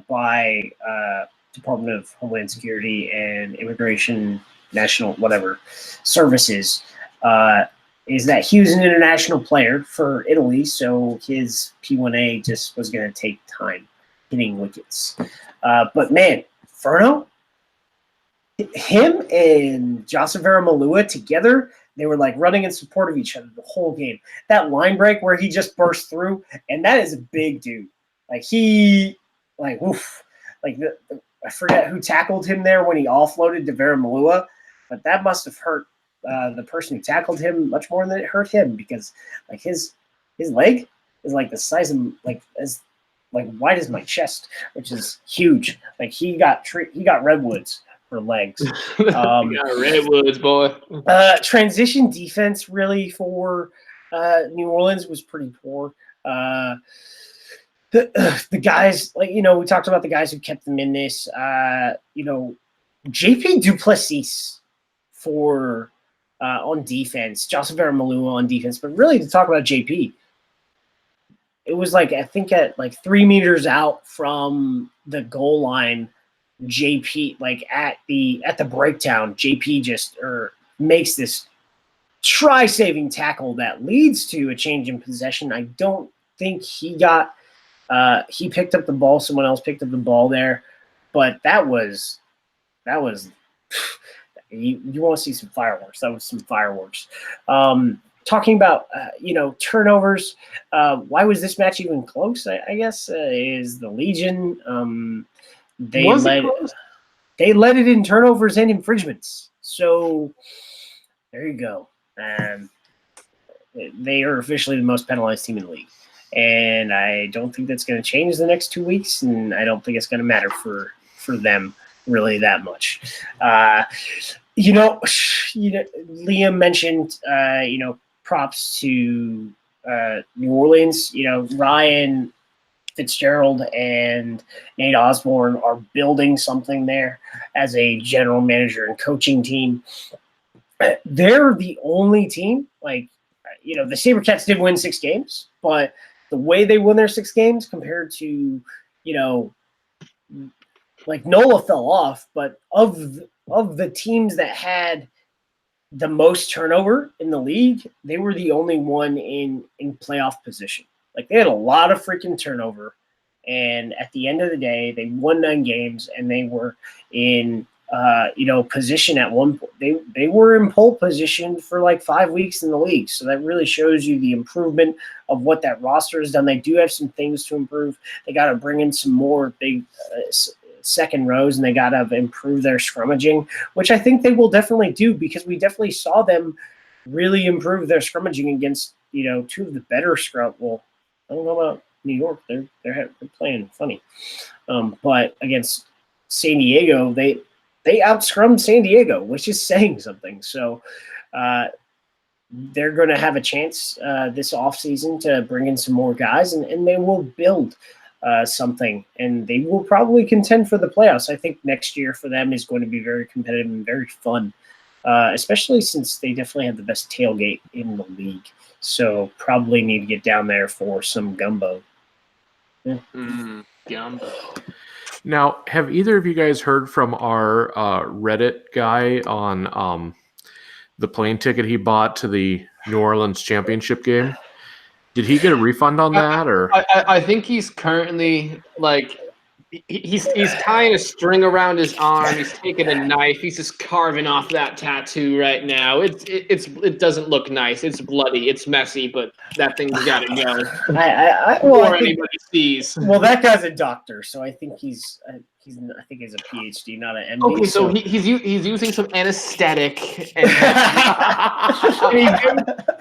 by Department of Homeland Security and Immigration National Services, is that he was an international player for Italy, so his P1A just was going to take time hitting wickets. But man, Furno, him and Josivera Malua together, they were like running in support of each other the whole game. That line break where he just burst through, and that is a big dude. Like he, like oof, like I forget who tackled him there when he offloaded to Vera Malua, but that must have hurt the person who tackled him much more than it hurt him, because like his leg is like the size of like as like wide as my chest, which is huge. Like he got redwoods for legs.
Got redwoods, boy.
Transition defense really for New Orleans was pretty poor. The guys, like, we talked about the guys who kept them in this. JP Duplessis for on defense, Joseph Malua on defense, but really to talk about JP, it was like I think at like 3 meters out from the goal line, JP like at the breakdown, JP just makes this try-saving tackle that leads to a change in possession. I don't think he got. He picked up the ball. Someone else picked up the ball there, but that was. You want to see some fireworks. That was some fireworks. Talking about turnovers. Why was this match even close? I guess is the Legion. They led it in turnovers and infringements. So there you go. They are officially the most penalized team in the league. And I don't think that's going to change the next 2 weeks, and I don't think it's going to matter for them really that much. Liam mentioned, props to New Orleans. Ryan Fitzgerald and Nate Osborne are building something there as a general manager and coaching team. They're the only team, the SaberCats did win 6 games, but the way they won their 6 games compared to, NOLA fell off, but of the teams that had the most turnover in the league, they were the only one in playoff position. Like, they had a lot of freaking turnover, and at the end of the day, they won 9 games, and they were in position at one point. They were in pole position for like 5 weeks in the league. So that really shows you the improvement of what that roster has done. They do have some things to improve. They got to bring in some more big second rows, and they got to improve their scrummaging, which I think they will definitely do, because we definitely saw them really improve their scrummaging against, 2 of the better scrum. Well, I don't know about New York. They're playing funny. But against San Diego, they outscrummed San Diego, which is saying something. So they're going to have a chance this offseason to bring in some more guys, and they will build something, and they will probably contend for the playoffs. I think next year for them is going to be very competitive and very fun, especially since they definitely have the best tailgate in the league. So probably need to get down there for some gumbo. Yeah.
Gumbo.
Now, have either of you guys heard from our Reddit guy on the plane ticket he bought to the New Orleans championship game? Did he get a refund on that, or?
I think he's currently he's tying a string around his arm. He's taking a knife. He's just carving off that tattoo right now. It doesn't look nice. It's bloody. It's messy, but that thing's got to go before anybody sees.
Well, that guy's a doctor, so I think he's a PhD, not an MD.
Okay, so he's using some anesthetic and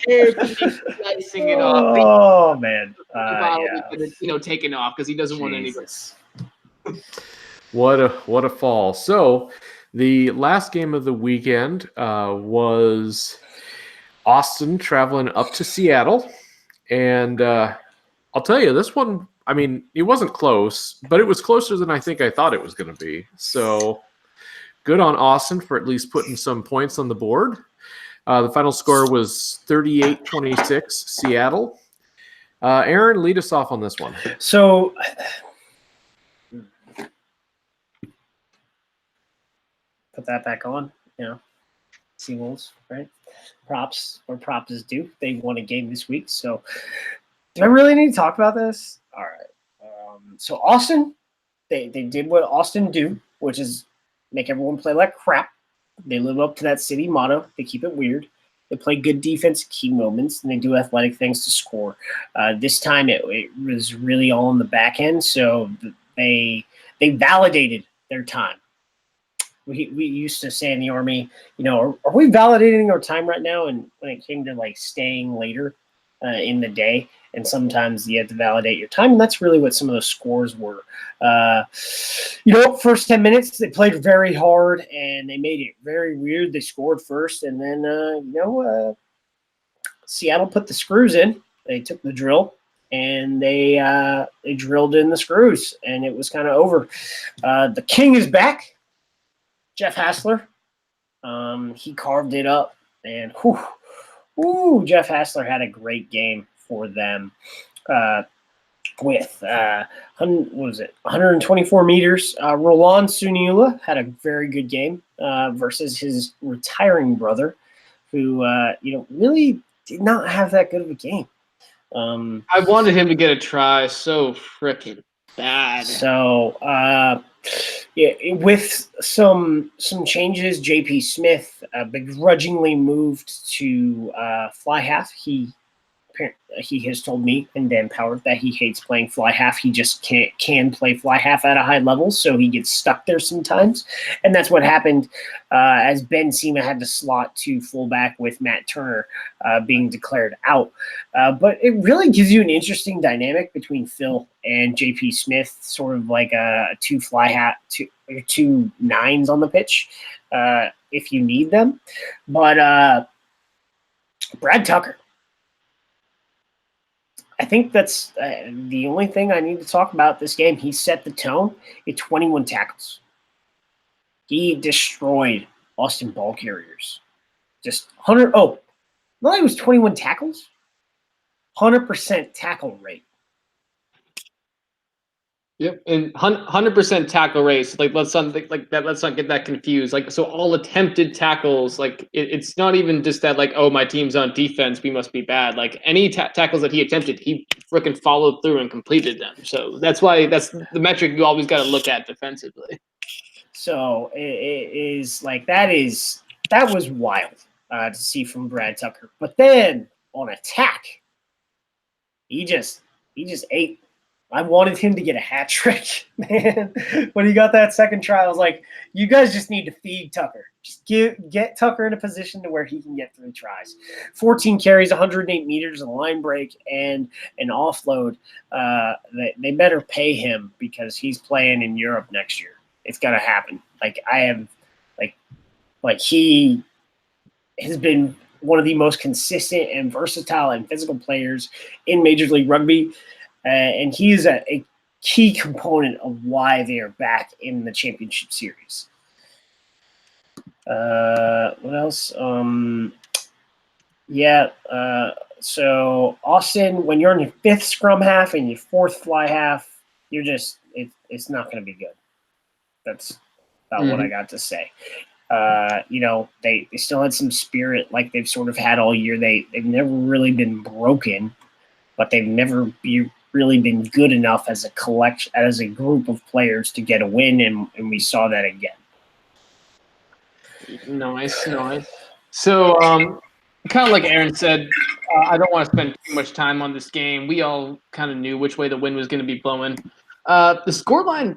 he's slicing it off.
Oh man,
taken off because he doesn't want anybody.
What a fall. So the last game of the weekend was Austin traveling up to Seattle. And I'll tell you, this one, I mean, it wasn't close, but it was closer than I think I thought it was going to be. So good on Austin for at least putting some points on the board. The final score was 38-26 Seattle. Aaron, lead us off on this one.
So put that back on, Seawolves, right? Props where props is due. They won a game this week. So do I really need to talk about this? All right. So Austin, they did what Austin do, which is make everyone play like crap. They live up to that city motto. They keep it weird. They play good defense, key moments, and they do athletic things to score. This time it was really all in the back end, so they validated their time. We used to say in the Army, are we validating our time right now? And when it came to staying later in the day, and sometimes you have to validate your time, and that's really what some of those scores were. First 10 minutes they played very hard and they made it very weird. They scored first, and then Seattle put the screws in. They took the drill and they drilled in the screws, and it was kind of over. The king is back, Jeff Hassler. He carved it up, and Jeff Hassler had a great game for them. With 124 meters. Roland Suniula had a very good game versus his retiring brother, who really did not have that good of a game.
I wanted him to get a try so freaking bad.
So with some changes, JP Smith begrudgingly moved to fly half. He has told me and Dan Power that he hates playing fly half. He just can play fly half at a high level, so he gets stuck there sometimes. And that's what happened as Ben Sema had to slot to fullback with Matt Turner being declared out. But it really gives you an interesting dynamic between Phil and JP Smith, sort of like a two fly half, two nines on the pitch if you need them. But Brad Tucker. I think that's the only thing I need to talk about this game. He set the tone at 21 tackles. He destroyed Austin ball carriers. Just 100. Oh, no, it was 21 tackles. 100% tackle rate.
Yep, and 100% tackle race. Like let's not get that confused. Like so, all attempted tackles. Like it's not even just that. Like my team's on defense, we must be bad. Like any tackles that he attempted, he freaking followed through and completed them. So that's the metric you always got to look at defensively.
So it is like that was wild to see from Brad Tucker. But then on attack, he just ate. I wanted him to get a hat trick, man. When he got that second try, I was like, you guys just need to feed Tucker. Just get Tucker in a position to where he can get 3 tries. 14 carries, 108 meters, a line break, and an offload. They better pay him because he's playing in Europe next year. It's got to happen. He has been one of the most consistent and versatile and physical players in Major League Rugby. And he is a key component of why they are back in the championship series. What else? So Austin, when you're in your 5th scrum half and your 4th fly half, you're just it's not going to be good. That's about what I got to say. They still had some spirit like they've sort of had all year. They've never really been broken, but they've never really been good enough as a collection, as a group of players to get a win, and we saw that again.
Nice. So, kind of like Aaron said, I don't want to spend too much time on this game. We all kind of knew which way the wind was going to be blowing. The scoreline,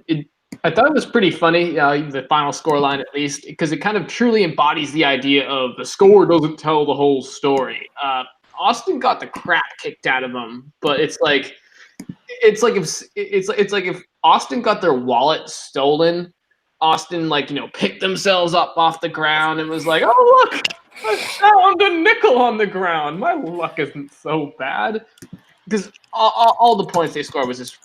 I thought it was pretty funny, the final scoreline at least, because it kind of truly embodies the idea of the score doesn't tell the whole story. Austin got the crap kicked out of him, but it's like if Austin got their wallet stolen, Austin picked themselves up off the ground and was like, "Oh look, I found a nickel on the ground. My luck isn't so bad," because all the points they scored was just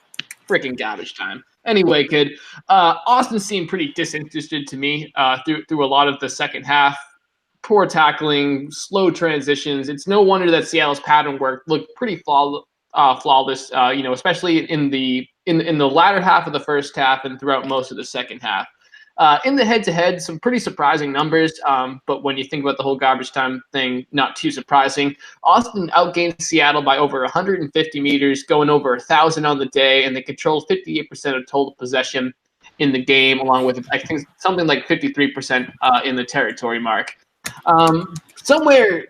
freaking garbage time. Anyway, kid, Austin seemed pretty disinterested to me through a lot of the second half. Poor tackling, slow transitions. It's no wonder that Seattle's pattern work looked pretty flawless. Especially in the latter half of the first half and throughout most of the second half. In the head-to-head, some pretty surprising numbers, but when you think about the whole garbage time thing, not too surprising. Austin outgained Seattle by over 150 meters, going over 1,000 on the day, and they controlled 58% of total possession in the game, along with, I think, something like 53% in the territory mark. Somewhere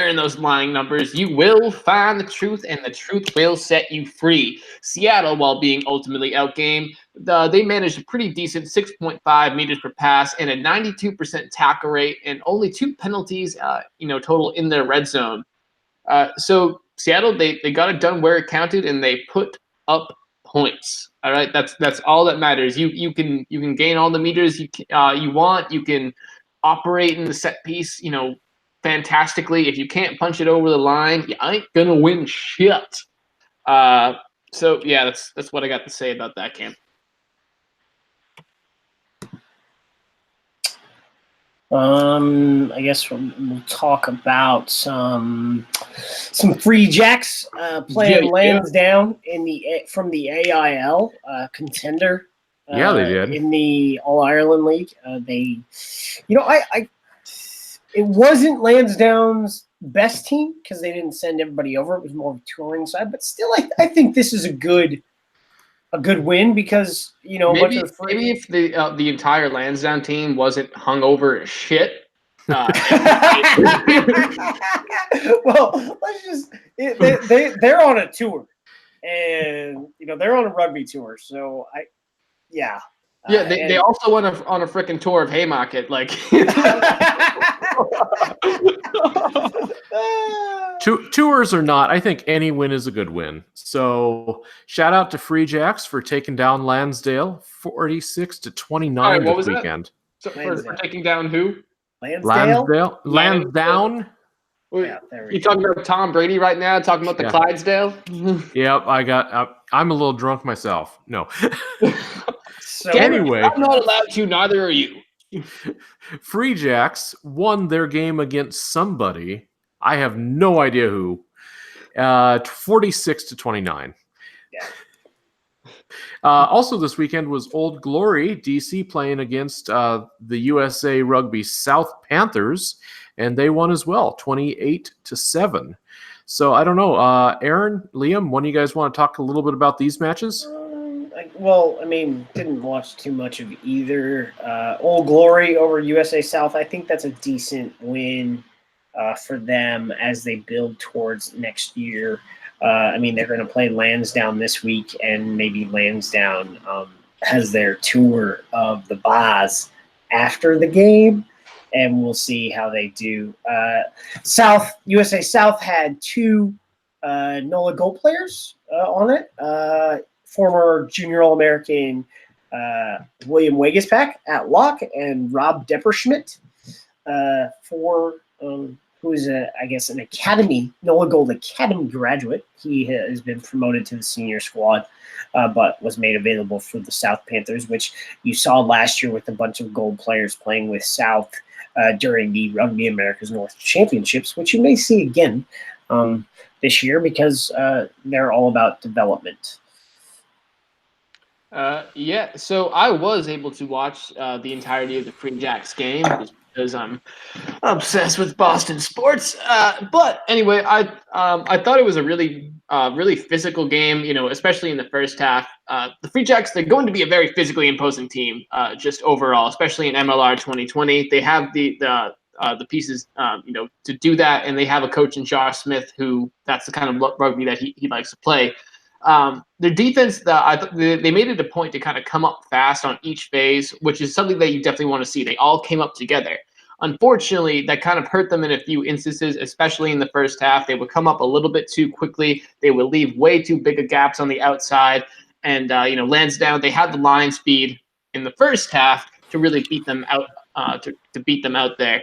in those lying numbers, you will find the truth, and the truth will set you free. Seattle, while being ultimately outgained, they managed a pretty decent 6.5 meters per pass and a 92% tackle rate, and only 2 penalties, total in their red zone. So Seattle, they got it done where it counted, and they put up points. All right, that's all that matters. You can gain all the meters you want. You can operate in the set piece, fantastically. If you can't punch it over the line, you ain't gonna win shit. So yeah, that's what I got to say about that game.
I guess we'll talk about some free jacks playing Lansdowne from the AIL contender.
Yeah, they did
in the All Ireland League. It wasn't Lansdowne's best team because they didn't send everybody over. It was more of a touring side, but still, I think this is a good win because
maybe if the entire Lansdowne team wasn't hungover as shit.
Well, let's just they're on a tour, and they're on a rugby tour. So
they also went on a freaking tour of Haymarket, like.
Tours or not, I think any win is a good win. So shout out to Free Jacks for taking down Lansdale 46-29
what
this
was
weekend.
So for taking down who?
Lansdale.
Yeah, you talking about Tom Brady right now? Talking about the Clydesdale?
Yep, I'm a little drunk myself. No.
So
anyway,
I'm not allowed to. Neither are you.
Free Jacks won their game against somebody. I have no idea who. 46-29.
Yeah.
Also this weekend was Old Glory DC playing against the USA Rugby South Panthers, and they won as well, 28-7. So I don't know, Aaron, Liam, when do you guys want to talk a little bit about these matches?
Didn't watch too much of either. Old Glory over USA South. I think that's a decent win for them as they build towards next year. They're going to play Lansdowne this week, and maybe Lansdowne has their tour of the bars after the game, and we'll see how they do. USA South had two NOLA goal players on it. Former Junior All-American William Wagespack at lock, and Rob Depperschmidt who is an Academy, NOLA Gold Academy graduate. He has been promoted to the senior squad, but was made available for the South Panthers, which you saw last year with a bunch of gold players playing with South during the Rugby Americas North Championships, which you may see again this year because they're all about development.
So I was able to watch the entirety of the Free Jacks game just because I'm obsessed with Boston sports. But anyway, I thought it was a really physical game, especially in the first half. The Free Jacks, they're going to be a very physically imposing team just overall, especially in MLR 2020. They have the pieces, to do that, and they have a coach in Josh Smith who that's the kind of rugby that he likes to play. Their defense, they made it a point to kind of come up fast on each phase, which is something that you definitely want to see. They all came up together. Unfortunately, that kind of hurt them in a few instances, especially in the first half. They would come up a little bit too quickly. They would leave way too big of gaps on the outside. And, Lansdowne, they had the line speed in the first half to really beat them out, to beat them out there.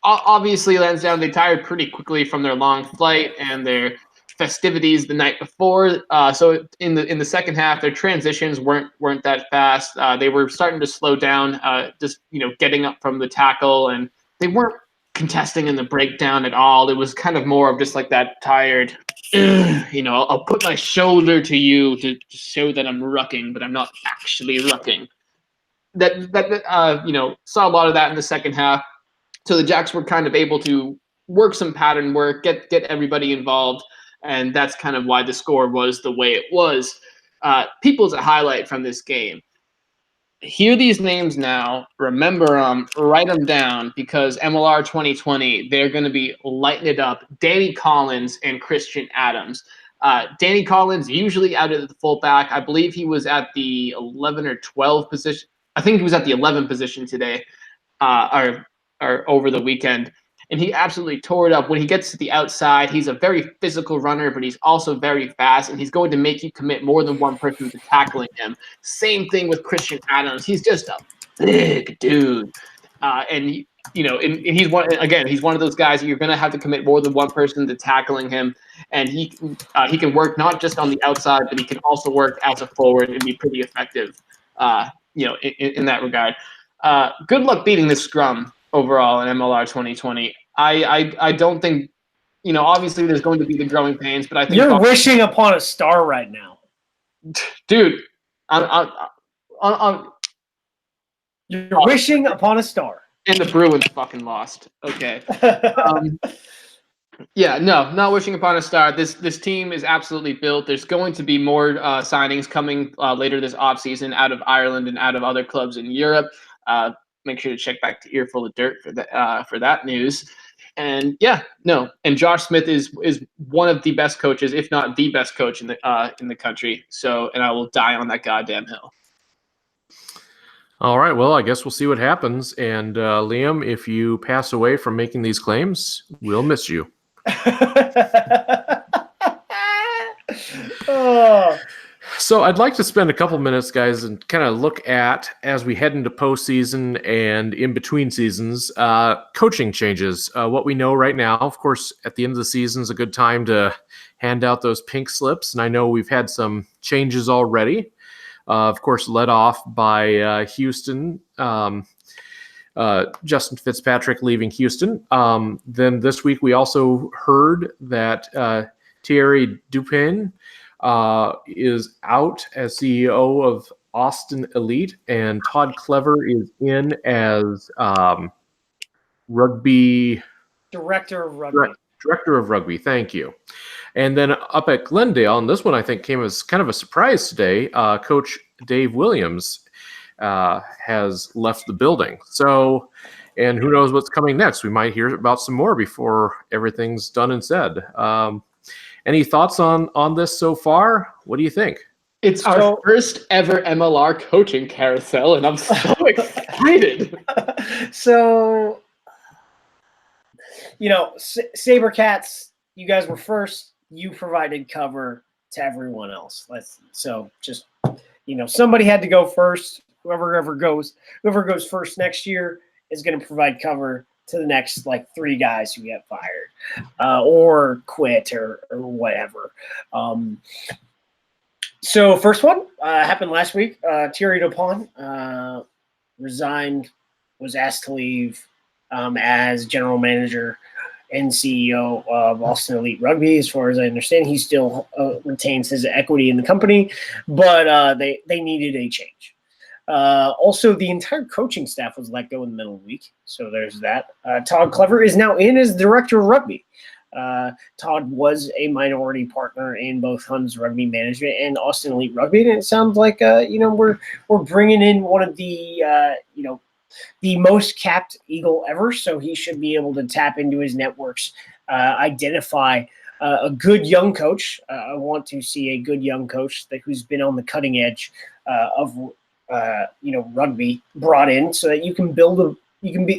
Obviously, Lansdowne, they tired pretty quickly from their long flight and their festivities the night before. So in the second half, their transitions weren't that fast. They were starting to slow down, just getting up from the tackle, and they weren't contesting in the breakdown at all. It was kind of more of just like that tired, I'll put my shoulder to you to show that I'm rucking, but I'm not actually rucking. That saw a lot of that in the second half. So the Jacks were kind of able to work some pattern work, get everybody involved. And that's kind of why the score was the way it was. People to highlight from this game. Hear these names now. Remember them. Write them down because MLR 2020, they're going to be lighting it up. Danny Collins and Christian Adams. Danny Collins, usually out of the fullback. I believe he was at the 11 or 12 position. I think he was at the 11 position today or over the weekend. And he absolutely tore it up. When he gets to the outside, he's a very physical runner, but he's also very fast, and he's going to make you commit more than one person to tackling him. Same thing with Christian Adams. He's just a big dude. And and he's one of those guys that you're going to have to commit more than one person to tackling him, and he can work not just on the outside, but he can also work as a forward and be pretty effective, in that regard. Good luck beating this scrum overall in MLR 2020. I don't think, obviously there's going to be the growing pains, but I think
you're wishing upon a star right now,
dude.
You're wishing upon a star.
And the Bruins fucking lost. Okay. Yeah, no, not wishing upon a star. This team is absolutely built. There's going to be more signings coming later this offseason out of Ireland and out of other clubs in Europe. Make sure to check back to Earful of Dirt for that news. And and Josh Smith is one of the best coaches, if not the best coach in the country. So, and I will die on that goddamn hill.
All right. Well, I guess we'll see what happens. And Liam, if you pass away from making these claims, we'll miss you.
Oh.
So I'd like to spend a couple minutes, guys, and kind of look at, as we head into postseason and in between seasons, coaching changes. What we know right now, of course, at the end of the season is a good time to hand out those pink slips. And I know we've had some changes already. Of course, led off by Houston, Justin Fitzpatrick leaving Houston. Then this week, we also heard that Thierry Dupin is out as CEO of Austin Elite, and Todd Clever is in as
Director of Rugby.
Director of Rugby, thank you. And then up at Glendale, and this one I think came as kind of a surprise today, Coach Dave Williams has left the building. So, and who knows what's coming next? We might hear about some more before everything's done and said. Any thoughts on this so far? What do you think?
It's our first ever MLR coaching carousel, and I'm so excited.
So, Sabercats, you guys were first. You provided cover to everyone else. Somebody had to go first. Whoever goes first next year is going to provide cover to the next 3 guys who get fired or quit or whatever. So first one happened last week. Thierry Dupin resigned, was asked to leave as general manager and CEO of Austin Elite Rugby. As far as I understand, he still retains his equity in the company, but they needed a change. Also, the entire coaching staff was let go in the middle of the week, so there's that. Todd Clever is now in as director of rugby. Todd was a minority partner in both Huns Rugby Management and Austin Elite Rugby, and it sounds like we're bringing in one of the most capped Eagle ever, so he should be able to tap into his networks, identify a good young coach. I want to see a good young coach who's been on the cutting edge of rugby brought in, so that you can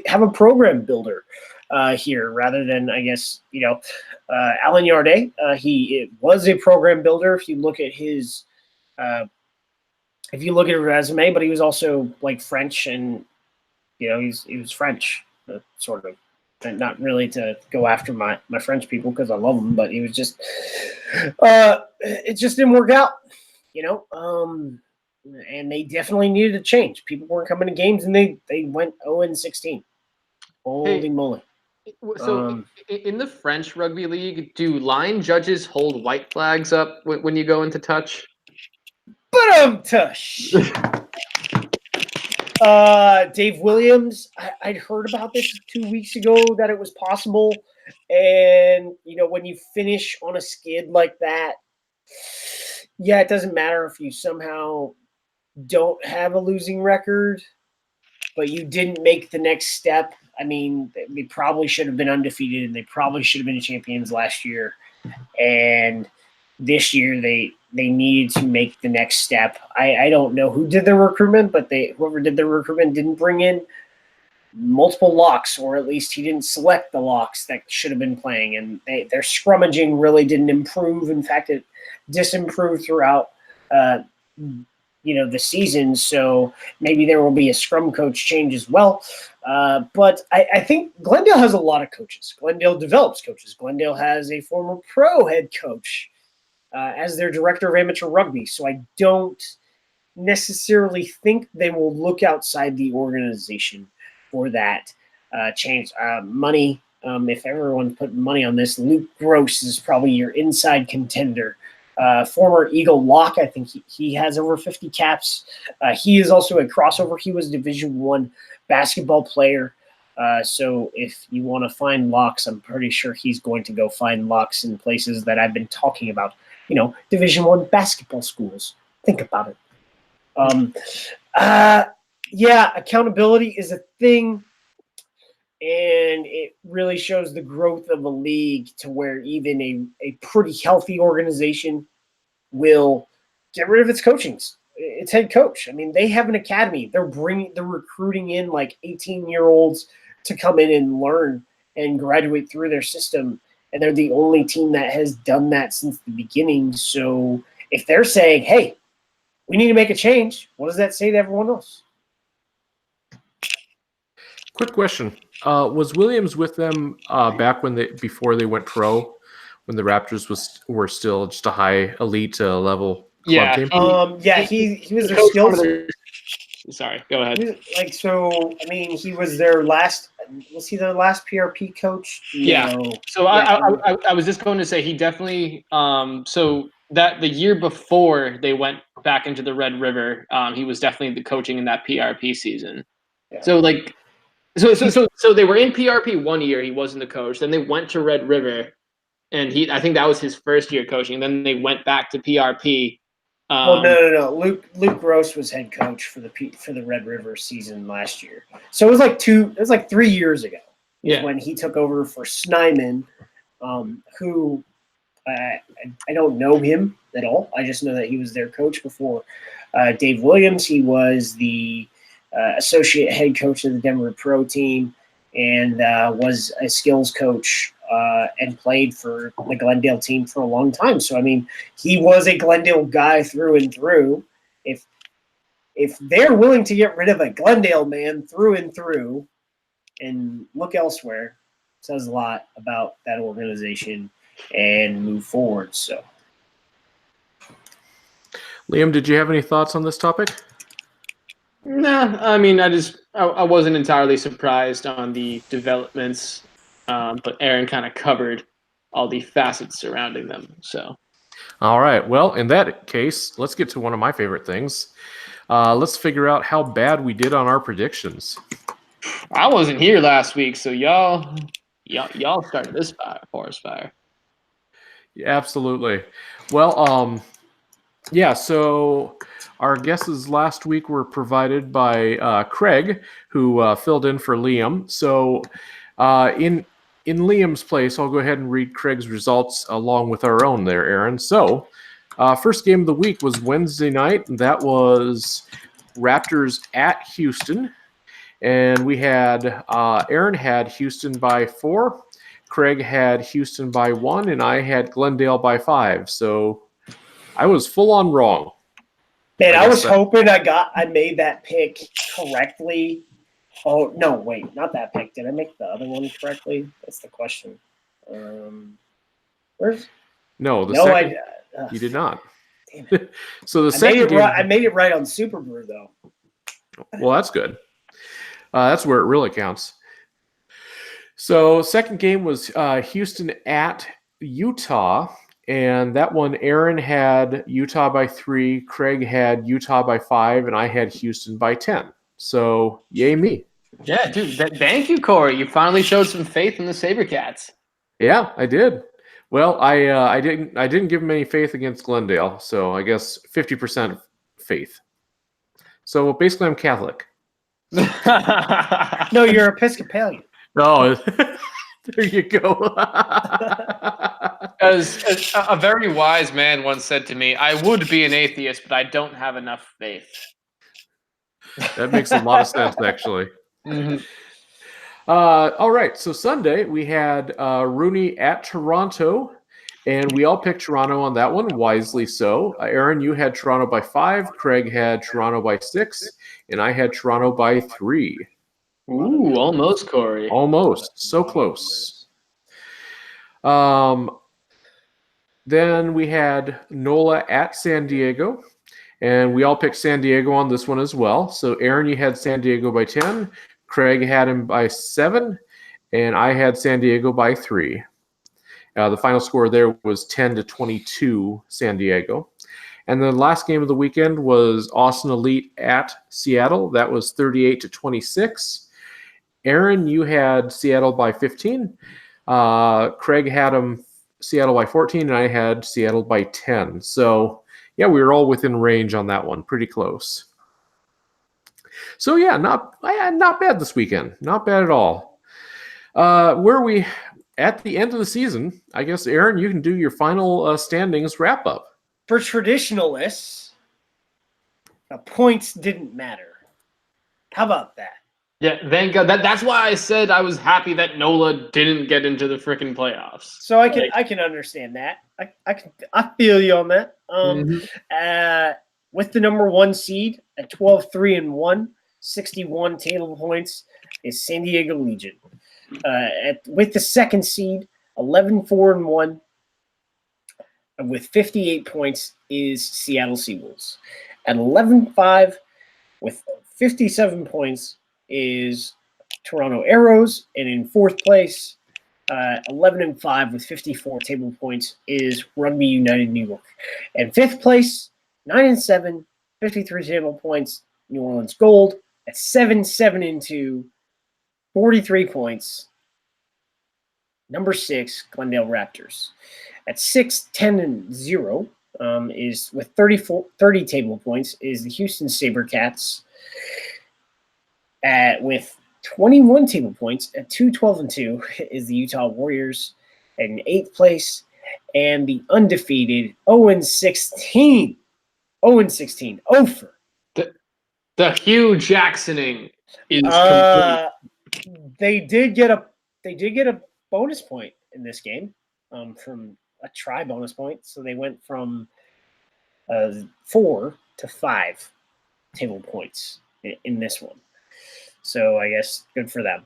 have a program builder here rather than, I guess, Alan Yardet. He was a program builder. If you look at his resume, but he was also French and. He was French, sort of. And not really to go after my French people because I love them, but he was just it just didn't work out, and they definitely needed a change. People weren't coming to games, and they went 0-16. Holy moly.
So in the French Rugby League, do line judges hold white flags up when you go into touch?
Tush. Dave Williams, I'd heard about this 2 weeks ago that it was possible. And, when you finish on a skid like that, it doesn't matter if you somehow don't have a losing record, but you didn't make the next step. I mean, they probably should have been undefeated, and they probably should have been champions last year. And this year they needed to make the next step. I don't know who did the recruitment, but whoever did the recruitment didn't bring in multiple locks, or at least he didn't select the locks that should have been playing. And their scrummaging really didn't improve. In fact, it disimproved throughout the season. So maybe there will be a scrum coach change as well. But I think Glendale has a lot of coaches. Glendale develops coaches. Glendale has a former pro head coach as their director of amateur rugby. So I don't necessarily think they will look outside the organization for that change. Money, if everyone's putting money on this, Luke Gross is probably your inside contender. Former Eagle lock, I think he has over 50 caps. He is also a crossover. He was Division I basketball player. So if you want to find locks, I'm pretty sure he's going to go find locks in places that I've been talking about. Division I basketball schools. Think about it. Accountability is a thing, and it really shows the growth of a league to where even a pretty healthy organization will get rid of its its head coach. I mean, they have an academy. They're recruiting in like 18-year-olds to come in and learn and graduate through their system, and they're the only team that has done that since the beginning. So if they're saying, hey, we need to make a change, what does that say to everyone else?
Quick question. Was Williams with them back before they went pro, when the Raptors were still just a high elite level club team?
He was their skills.
Sorry, go ahead.
He was their last. Was he their last PRP coach?
Yeah.
No.
So I was just going to say he definitely. So that the year before they went back into the Red River, he was definitely the coaching in that PRP season. Yeah. So So they were in PRP 1 year. He wasn't the coach. Then they went to Red River, and I think that was his first year coaching. Then they went back to PRP.
No. Luke Gross was head coach for the Red River season last year. So it was like 3 years ago. When he took over for Snyman, who I don't know him at all. I just know that he was their coach before Dave Williams. He was the associate head coach of the Denver Pro team and was a skills coach and played for the Glendale team for a long time. So, I mean, he was a Glendale guy through and through. If they're willing to get rid of a Glendale man through and through and look elsewhere, it says a lot about that organization and move forward. So,
Liam, did you have any thoughts on this topic?
Nah, I mean, I wasn't entirely surprised on the developments, but Aaron kind of covered all the facets surrounding them. So,
all right. Well, in that case, let's get to one of my favorite things. Let's figure out how bad we did on our predictions.
I wasn't here last week, so y'all started this forest fire.
Yeah, absolutely. Well, so our guesses last week were provided by Craig, who filled in for Liam. So in Liam's place, I'll go ahead and read Craig's results along with our own there, Aaron. So first game of the week was Wednesday night, and that was Raptors at Houston. And we had Aaron had Houston by 4, Craig had Houston by 1, and I had Glendale by 5. So I was full on wrong.
Man, I was hoping I made that pick correctly. Oh, no, wait, not that pick. Did I make the other one correctly? That's the question. Where's?
No, second, you did not.
Damn it.
So the second game,
I made it right on Super Brew, though.
Well, that's good. That's where it really counts. So second game was Houston at Utah. And that one, Aaron had Utah by 3, Craig had Utah by 5, and I had Houston by 10. So, yay me.
Yeah, dude. Thank you, Corey. You finally showed some faith in the SaberCats.
Yeah, I did. Well, I didn't give him any faith against Glendale, so I guess 50% faith. So basically, I'm Catholic.
No, you're Episcopalian.
Oh, there you go.
As a very wise man once said to me, I would be an atheist, but I don't have enough faith.
That makes a lot of sense, actually.
Mm-hmm.
All right, so Sunday we had Rooney at Toronto, And we all picked Toronto on that one, wisely so. Aaron, you had Toronto by 5. Craig had Toronto by 6. And I had Toronto by 3.
Ooh, almost, Corey.
Almost. So close. Then we had NOLA at San Diego. And we all picked San Diego on this one as well. So, Aaron, you had San Diego by 10. Craig had him by 7. And I had San Diego by 3. The final score there was 10-22 San Diego. And the last game of the weekend was Austin Elite at Seattle. That was 38-26. Aaron, you had Seattle by 15. Craig had Seattle by 14, and I had Seattle by 10. So, yeah, we were all within range on that one. Pretty close. So, yeah, not bad this weekend. Not bad at all. Where we at the end of the season, I guess, Aaron, you can do your final standings wrap up.
For traditionalists, the points didn't matter. How about that?
Yeah, thank God. That's why I said I was happy that NOLA didn't get into the freaking playoffs.
So I can understand that. I feel you on that. With the number 1 seed at 12-3-1, 61 table points is San Diego Legion. With the second seed, 11-4-1, with 58 points is Seattle Seawolves. At 11-5 with 57 points is Toronto Arrows, and in fourth place, 11-5 with 54 table points is Rugby United New York. And fifth place, 9-7, 53 table points, New Orleans Gold. At 7-2, 43 points, number 6, Glendale Raptors. At 6-10-0 is with 30 table points is the Houston SaberCats. With 21 table points at 2-12-2 is the Utah Warriors in 8th place, and the undefeated 0-16 over.
The Hugh Jacksoning is complete.
They did get a bonus point in this game from a try bonus point, so they went from 4 to 5 table points in this one. So I guess good for them.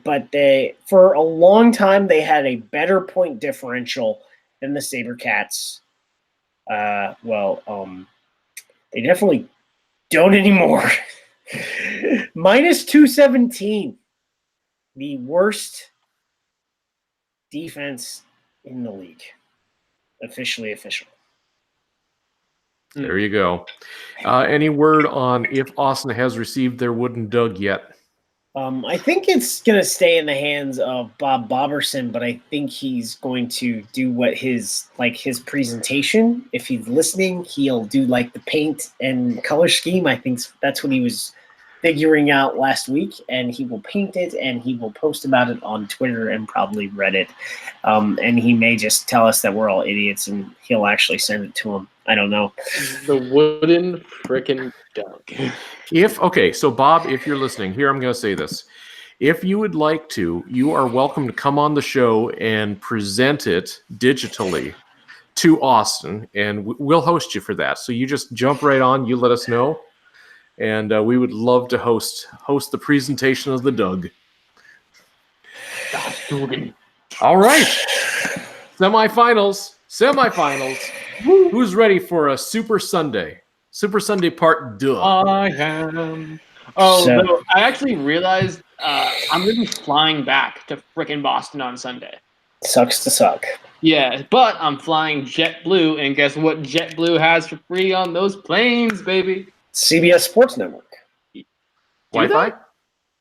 But for a long time they had a better point differential than the SaberCats. They definitely don't anymore. Minus 217. The worst defense in the league. Officially official.
There you go. Any word on if Austin has received their wooden dug yet?
I think it's going to stay in the hands of Bob Boberson, but I think he's going to do what his presentation. If he's listening, he'll do like the paint and color scheme. I think that's what he was figuring out last week, and he will paint it and he will post about it on Twitter and probably Reddit. And he may just tell us that we're all idiots and he'll actually send it to him. I don't know.
The wooden frickin' dunk.
So Bob, if you're listening, here I'm going to say this. If you would like to, you are welcome to come on the show and present it digitally to Austin, and we'll host you for that. So you just jump right on, you let us know, and we would love to host the presentation of the Doug. All right. Semifinals. Who's ready for a Super Sunday? Super Sunday Part 2.
I am. No, I actually realized I'm going to be flying back to frickin' Boston on Sunday.
Sucks to suck.
Yeah, but I'm flying JetBlue, and guess what JetBlue has for free on those planes, baby?
CBS Sports Network.
Wi-Fi?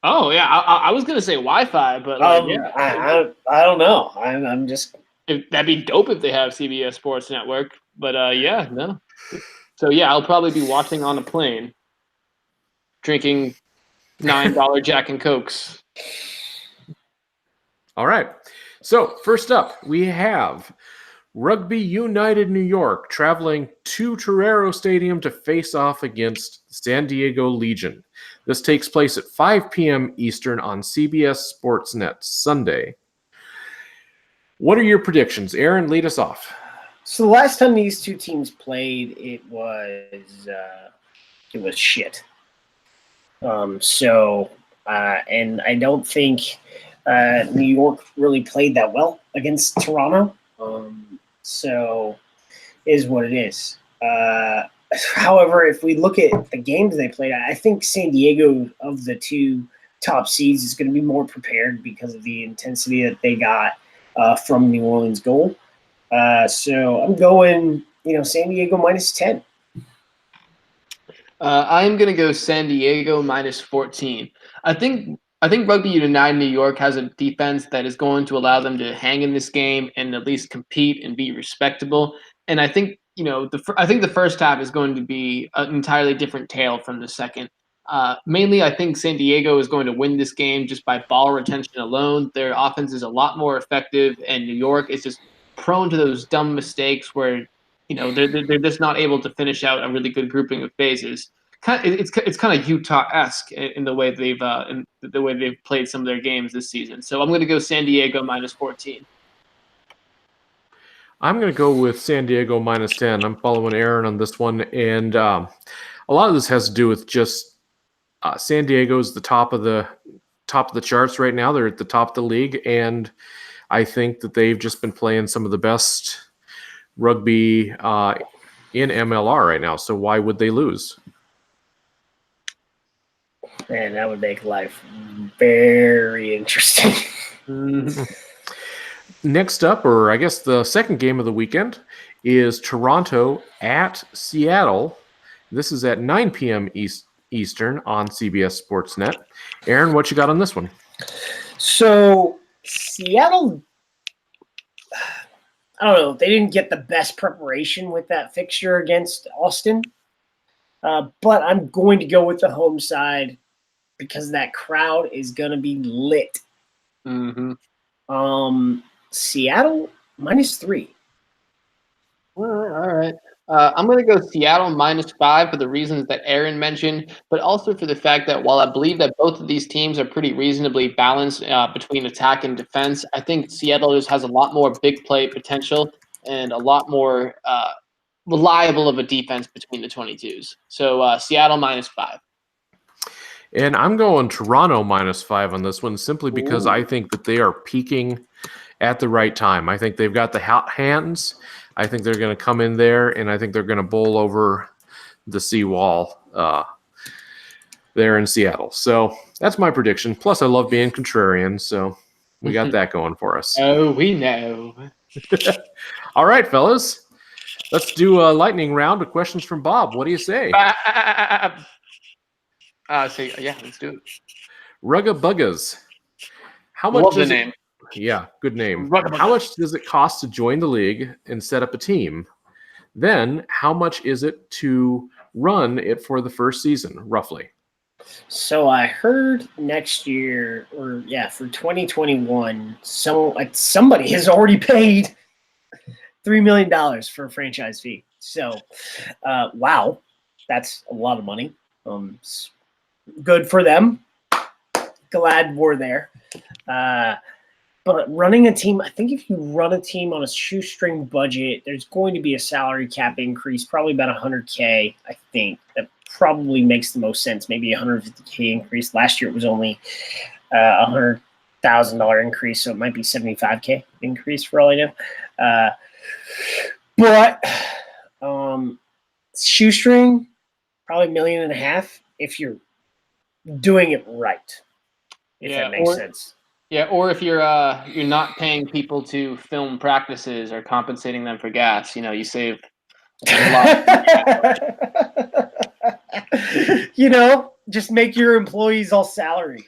Oh, yeah. I was going to say Wi-Fi, but yeah.
I don't know. I'm just...
That'd be dope if they have CBS Sports Network, but yeah, no. So yeah, I'll probably be watching on a plane, drinking $9 Jack and Cokes.
All right. So first up, we have Rugby United New York traveling to Torero Stadium to face off against San Diego Legion. This takes place at 5 p.m. Eastern on CBS Sportsnet Sunday. What are your predictions? Aaron, lead us off.
So the last time these two teams played, it was shit. And I don't think New York really played that well against Toronto. So is what it is. However, if we look at the games they played, I think San Diego of the two top seeds is going to be more prepared because of the intensity that they got from New Orleans' goal. So I'm going, San Diego -10.
I'm gonna go San Diego -14. I think Rugby United New York has a defense that is going to allow them to hang in this game and at least compete and be respectable. And I think the first half is going to be an entirely different tale from the second. Mainly, I think San Diego is going to win this game just by ball retention alone. Their offense is a lot more effective, and New York is just prone to those dumb mistakes where they're just not able to finish out a really good grouping of phases. It's kind of Utah-esque in the way they've played some of their games this season. So I'm going to go San Diego -14.
I'm going to go with San Diego -10. I'm following Aaron on this one, and a lot of this has to do with just San Diego's the top of the charts right now. They're at the top of the league, and I think that they've just been playing some of the best rugby in MLR right now. So why would they lose?
Man, that would make life very interesting.
Next up, or I guess the second game of the weekend, is Toronto at Seattle. This is at 9 p.m. Eastern on CBS Sportsnet. Aaron, what you got on this one?
So Seattle, I don't know. They didn't get the best preparation with that fixture against Austin. But I'm going to go with the home side because that crowd is going to be lit.
Mm-hmm.
Seattle -3.
All right. I'm going to go Seattle -5 for the reasons that Aaron mentioned, but also for the fact that while I believe that both of these teams are pretty reasonably balanced between attack and defense, I think Seattle just has a lot more big play potential and a lot more reliable of a defense between the 22s. So Seattle -5.
And I'm going Toronto -5 on this one simply because I think that they are peaking at the right time. I think they've got the hands. I think they're going to come in there, and I think they're going to bowl over the seawall there in Seattle. So that's my prediction. Plus, I love being contrarian, so we got that going for us.
Oh, we know.
All right, fellas. Let's do a lightning round of questions from Bob. What do you say?
Yeah, let's do it.
Rugga-buggas. How much
Love the
does
name.
Yeah, good name.
Rugga-buggas.
How much does it cost to join the league and set up a team? Then, how much is it to run it for the first season, roughly?
So I heard next year, for 2021, somebody has already paid $3 million for a franchise fee. So, wow, that's a lot of money. Good for them. Glad we're there. But running a team, I think if you run a team on a shoestring budget, there's going to be a salary cap increase, probably about $100K, I think. That probably makes the most sense, maybe $150K increase. Last year it was only $100,000 increase, so it might be $75K increase for all I know. But shoestring, probably $1.5 million if you're doing it right, if that makes sense.
Yeah, or if you're not paying people to film practices or compensating them for gas, you save a
lot. Just make your employees all salary.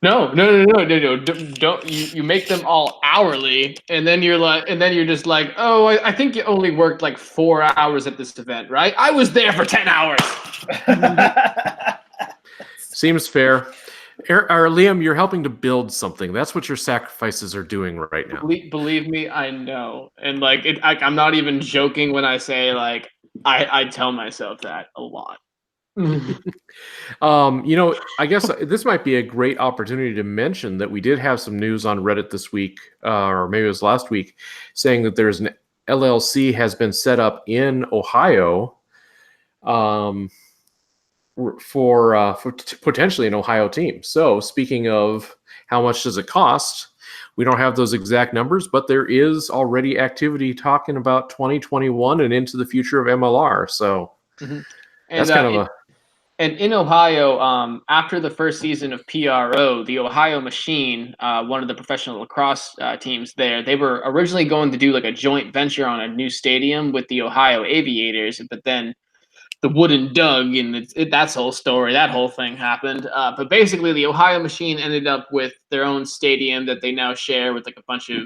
No. Don't you make them all hourly, and then you're just like, oh, I think you only worked like 4 hours at this event, right? I was there for 10 hours.
Seems fair. Liam, you're helping to build something. That's what your sacrifices are doing right now.
Believe me, I know. And I'm not even joking when I say I tell myself that a lot.
I guess this might be a great opportunity to mention that we did have some news on Reddit this week, or maybe it was last week, saying that there's an LLC has been set up in Ohio for potentially an Ohio team. So speaking of how much does it cost, we don't have those exact numbers, but there is already activity talking about 2021 and into the future of MLR. So that's kind of a...
And in Ohio, after the first season of PRO, the Ohio Machine, one of the professional lacrosse teams there, they were originally going to do like a joint venture on a new stadium with the Ohio Aviators, but then the wooden Doug and that's whole story, that whole thing happened. But basically, the Ohio Machine ended up with their own stadium that they now share with like a bunch of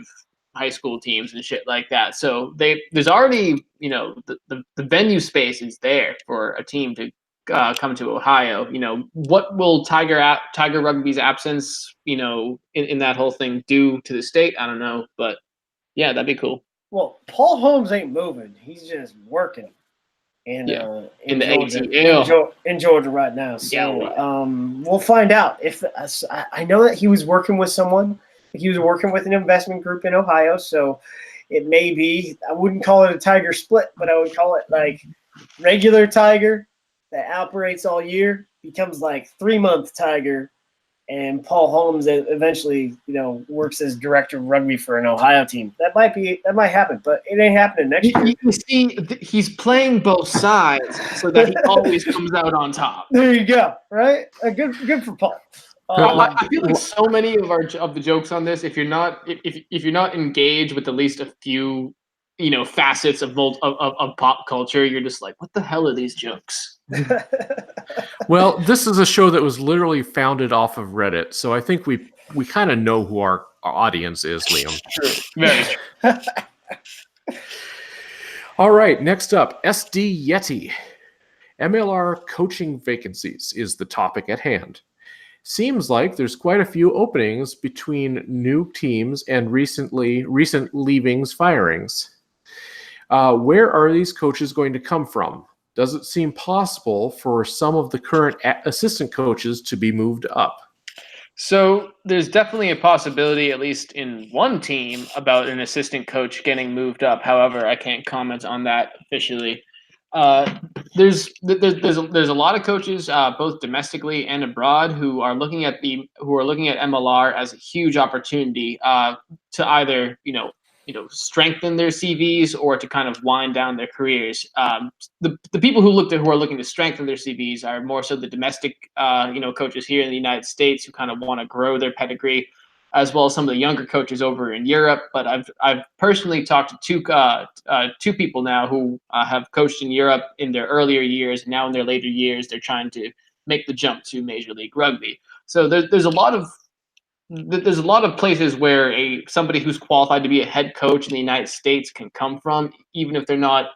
high school teams and shit like that. So there's already, the venue space is there for a team to come to Ohio. What will Tiger Rugby's absence, in that whole thing do to the state? I don't know, but yeah, that'd be cool.
Well, Paul Holmes ain't moving; he's just working. In Georgia right now. So we'll find out. If I know that he was working with someone. He was working with an investment group in Ohio, so it may be, I wouldn't call it a Tiger split, but I would call it like regular Tiger that operates all year becomes like 3-month Tiger, and Paul Holmes eventually, works as director of rugby for an Ohio team. That might happen, but it ain't happening next year.
You see, he's playing both sides so that he always comes out on top.
There you go. Right? Good for Paul.
I feel like so many of the jokes on this, if you're not engaged with at least a few, facets of pop culture, you're just like, what the hell are these jokes?
Well, this is a show that was literally founded off of Reddit, so I think we kind of know who our audience is, Liam.
True. Very true.
All right, next up, SD Yeti. MLR coaching vacancies is the topic at hand. Seems like there's quite a few openings between new teams and recent leavings, firings. Where are these coaches going to come from? Does it seem possible for some of the current assistant coaches to be moved up?
So there's definitely a possibility, at least in one team, about an assistant coach getting moved up. However, I can't comment on that officially. There's a lot of coaches, both domestically and abroad, who are looking at MLR as a huge opportunity to either strengthen their CVs or to kind of wind down their careers. The people who are looking to strengthen their CVs are more so the domestic coaches here in the United States who kind of want to grow their pedigree, as well as some of the younger coaches over in Europe. But I've personally talked to two people now who have coached in Europe in their earlier years. Now in their later years, they're trying to make the jump to Major League Rugby. So there's a lot of places where somebody who's qualified to be a head coach in the United States can come from, even if they're not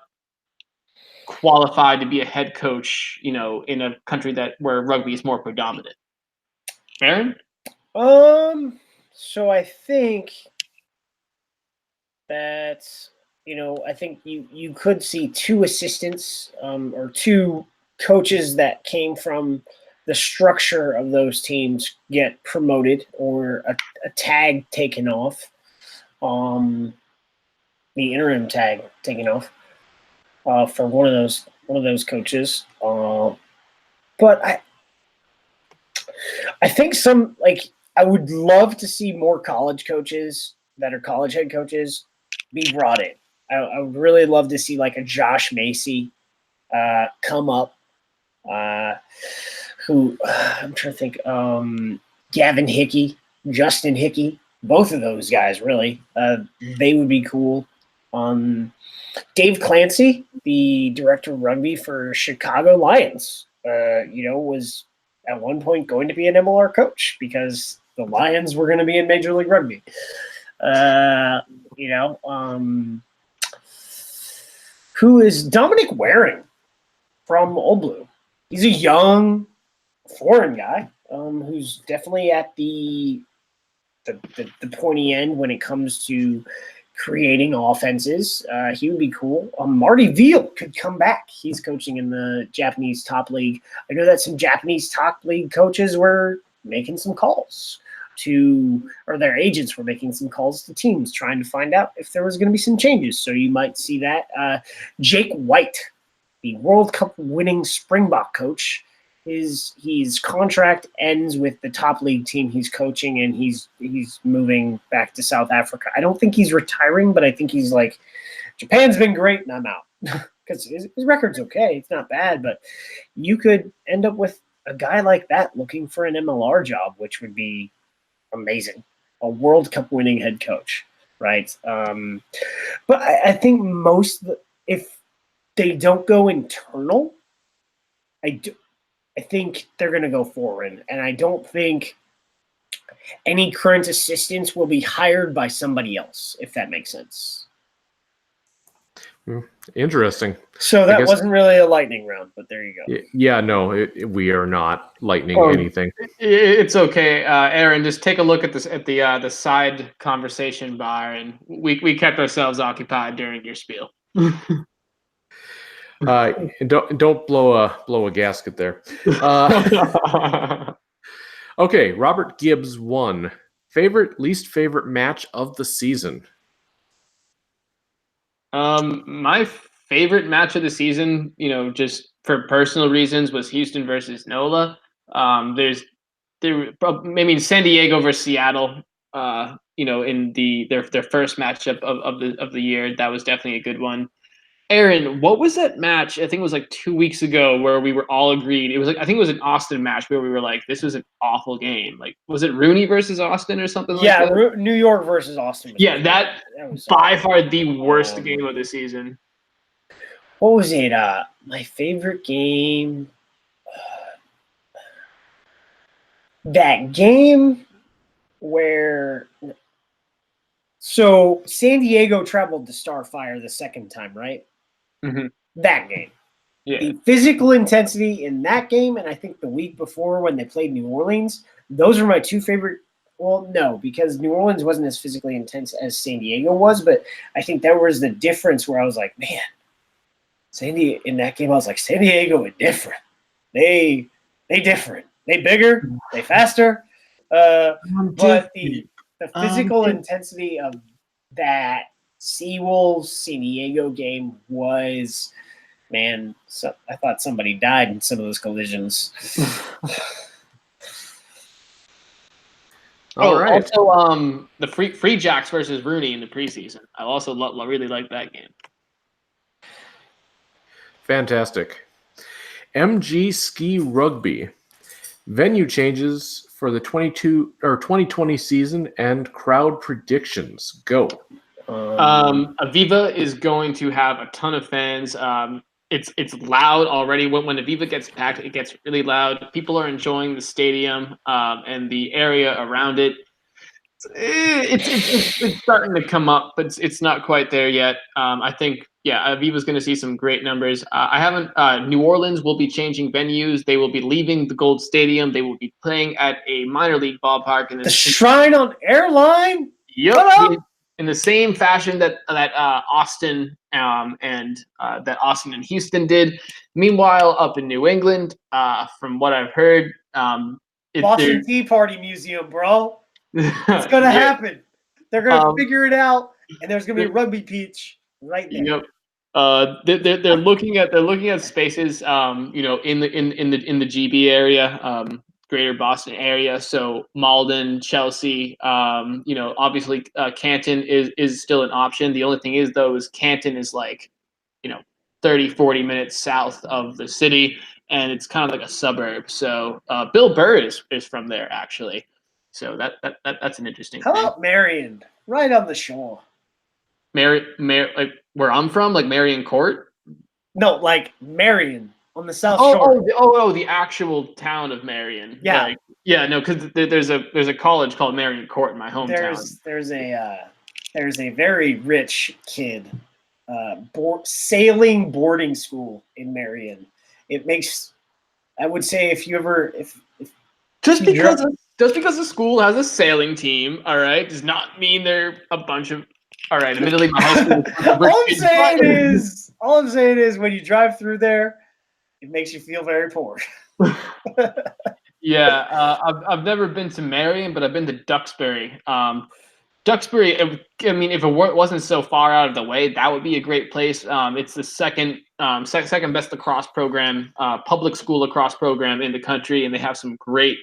qualified to be a head coach, in a country where rugby is more predominant. Aaron?
So I think that, I think you could see two assistants or two coaches that came from the structure of those teams get promoted or a tag taken off, the interim tag taken off for one of those coaches. But I think I would love to see more college coaches that are college head coaches be brought in. I would really love to see like a Josh Macy come up. Who I'm trying to think, Gavin Hickey, Justin Hickey, both of those guys really, they would be cool. Dave Clancy, the director of rugby for Chicago Lions, was at one point going to be an MLR coach because the Lions were going to be in Major League Rugby. Who is Dominic Waring from Old Blue? He's a young foreign guy who's definitely at the pointy end when it comes to creating offenses. He would be cool. Marty Veal could come back. He's coaching in the Japanese top league. I know that some Japanese top league coaches were making some calls or their agents were making some calls to teams trying to find out if there was going to be some changes. So you might see that. Jake White, the World Cup winning Springbok coach, his contract ends with the top league team he's coaching, and he's moving back to South Africa. I don't think he's retiring, but I think he's like, Japan's been great and I'm out. Because his record's okay. It's not bad, but you could end up with a guy like that looking for an MLR job, which would be amazing. A World Cup winning head coach, right? But I think if they don't go internal, I think they're going to go foreign, and I don't think any current assistants will be hired by somebody else, if that makes sense.
Interesting.
So that wasn't really a lightning round, but there you go.
Yeah, no, we are not lightning anything.
It's okay, Aaron. Just take a look at this at the side conversation bar, and we kept ourselves occupied during your spiel.
Don't blow a gasket there. Okay, Robert Gibbs won. Least favorite match of the season.
My favorite match of the season, just for personal reasons, was Houston versus NOLA. San Diego versus Seattle. In their first matchup of the year, that was definitely a good one. Aaron, what was that match? I think it was like 2 weeks ago where we were all agreed. It was like, I think it was an Austin match where we were like, this was an awful game. Like, was it Rooney versus Austin or something like that?
Yeah, New York versus Austin.
Yeah, that was by far the worst game of the season.
What was it? My favorite game. That game where. So San Diego traveled to Starfire the second time, right?
Mm-hmm.
That game.
Yeah.
The physical intensity in that game, and I think the week before when they played New Orleans, those are my two favorite. Well, no, because New Orleans wasn't as physically intense as San Diego was, but I think that was the difference where I was like, man, in that game, I was like, San Diego is different. They different. They bigger, they faster. But the physical intensity of that Seawolves San Diego game was, man, I thought somebody died in some of those collisions.
All right.
Also, the Free Jacks versus Rooney in the preseason. I also really like that game.
Fantastic. MG Ski Rugby. Venue changes for the 2020 season and crowd predictions. Go.
Aviva is going to have a ton of fans. It's loud already. When Aviva gets packed, it gets really loud. People are enjoying the stadium and the area around it. It's starting to come up, but it's not quite there yet. I think, Aviva's going to see some great numbers. New Orleans will be changing venues. They will be leaving the Gold Stadium. They will be playing at a minor league ballpark.
The Shrine on Airline?
Yep. In the same fashion that Austin and Houston did. Meanwhile, up in New England, from what I've heard,
Boston Tea Party Museum, bro. It's gonna happen. They're gonna figure it out, and there's gonna be a rugby pitch right there.
Yep. They're looking at spaces, in the GB area, Greater Boston area. So Malden, Chelsea, obviously Canton is still an option. The only thing is Canton is 30-40 minutes south of the city, and it's kind of like a suburb. So Bill Burr is from there actually. So that's an interesting
thing. How
about
Marion? Right on the shore.
Like where I'm from, like Marion Court?
No, like Marion on the South Shore.
The actual town of Marion.
Yeah.
Because there's a college called Marion Court in my hometown.
There's a very rich kid, sailing boarding school in Marion. It makes, I would say, if
just because the school has a sailing team, all right, does not mean they're a bunch of All right, admittedly, my high school
all I'm saying is when you drive through there, it makes you feel very poor.
Yeah, I've never been to Marion, but I've been to Duxbury. Duxbury, I mean, if it wasn't so far out of the way, that would be a great place. It's the second best lacrosse program, public school lacrosse program in the country, and they have some great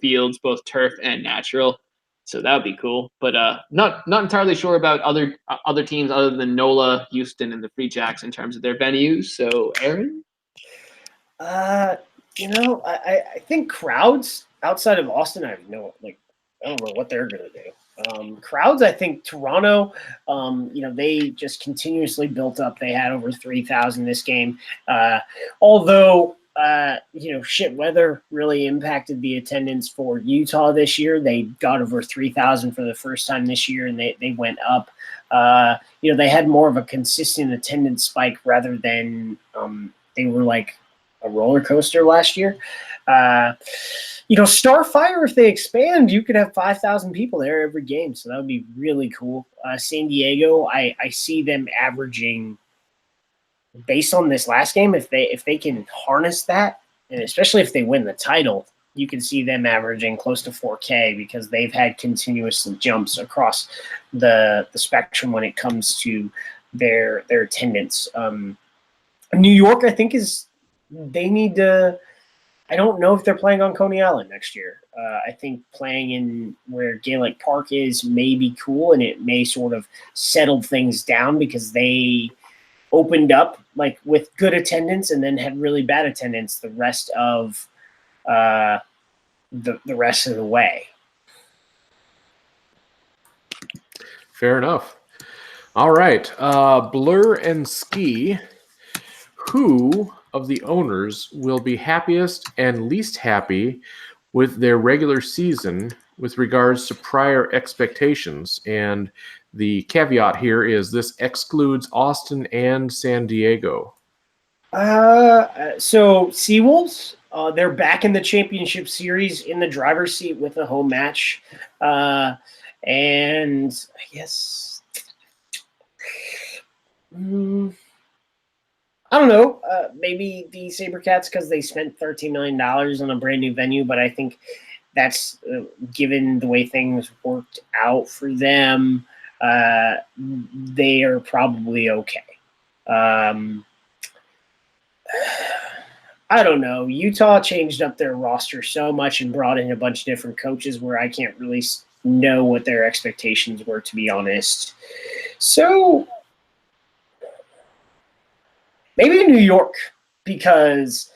fields, both turf and natural. So that would be cool. But not entirely sure about other teams other than NOLA, Houston, and the Free Jacks in terms of their venues. So, Aaron.
I think crowds outside of Austin, I don't know what they're gonna do. Crowds, I think Toronto, they just continuously built up. They had over 3,000 this game. Although shit weather really impacted the attendance for Utah this year. They got over 3,000 for the first time this year, and they went up. They had more of a consistent attendance spike rather than they were like a roller coaster last year. Starfire, if they expand, you could have 5,000 people there every game. So that would be really cool. San Diego, I see them averaging, based on this last game, if they can harness that, and especially if they win the title, you can see them averaging close to 4K because they've had continuous jumps across the spectrum when it comes to their attendance. New York, I think, they need to. I don't know if they're playing on Coney Island next year. I think playing in where Gaelic Park is may be cool, and it may sort of settle things down because they opened up like with good attendance and then had really bad attendance the rest of the rest of the way.
Fair enough. All right, Blur and Ski. Who of the owners will be happiest and least happy with their regular season with regards to prior expectations? And the caveat here is this excludes Austin and San Diego.
So Seawolves, they're back in the championship series in the driver's seat with a home match. And I guess I don't know. Maybe the Sabercats because they spent $13 million on a brand new venue, but I think that's given the way things worked out for them, they are probably okay. I don't know. Utah changed up their roster so much and brought in a bunch of different coaches where I can't really know what their expectations were, to be honest. So maybe New York, because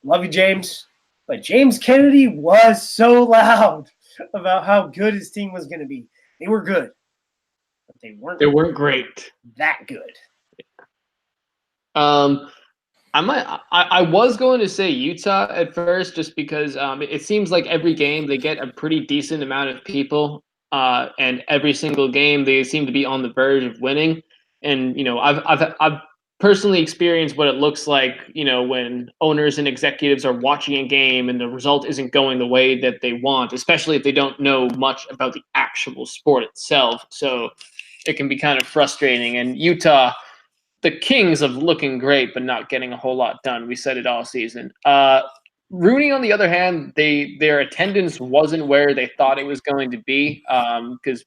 love you, James, but James Kennedy was so loud about how good his team was going to be. They were good, but they weren't
great.
That good.
I was going to say Utah at first, just because it seems like every game they get a pretty decent amount of people, and every single game they seem to be on the verge of winning. And I've personally experienced what it looks like, when owners and executives are watching a game and the result isn't going the way that they want, especially if they don't know much about the actual sport itself. So it can be kind of frustrating. And Utah, the kings of looking great but not getting a whole lot done. We said it all season. Rooney, on the other hand, their attendance wasn't where they thought it was going to be, because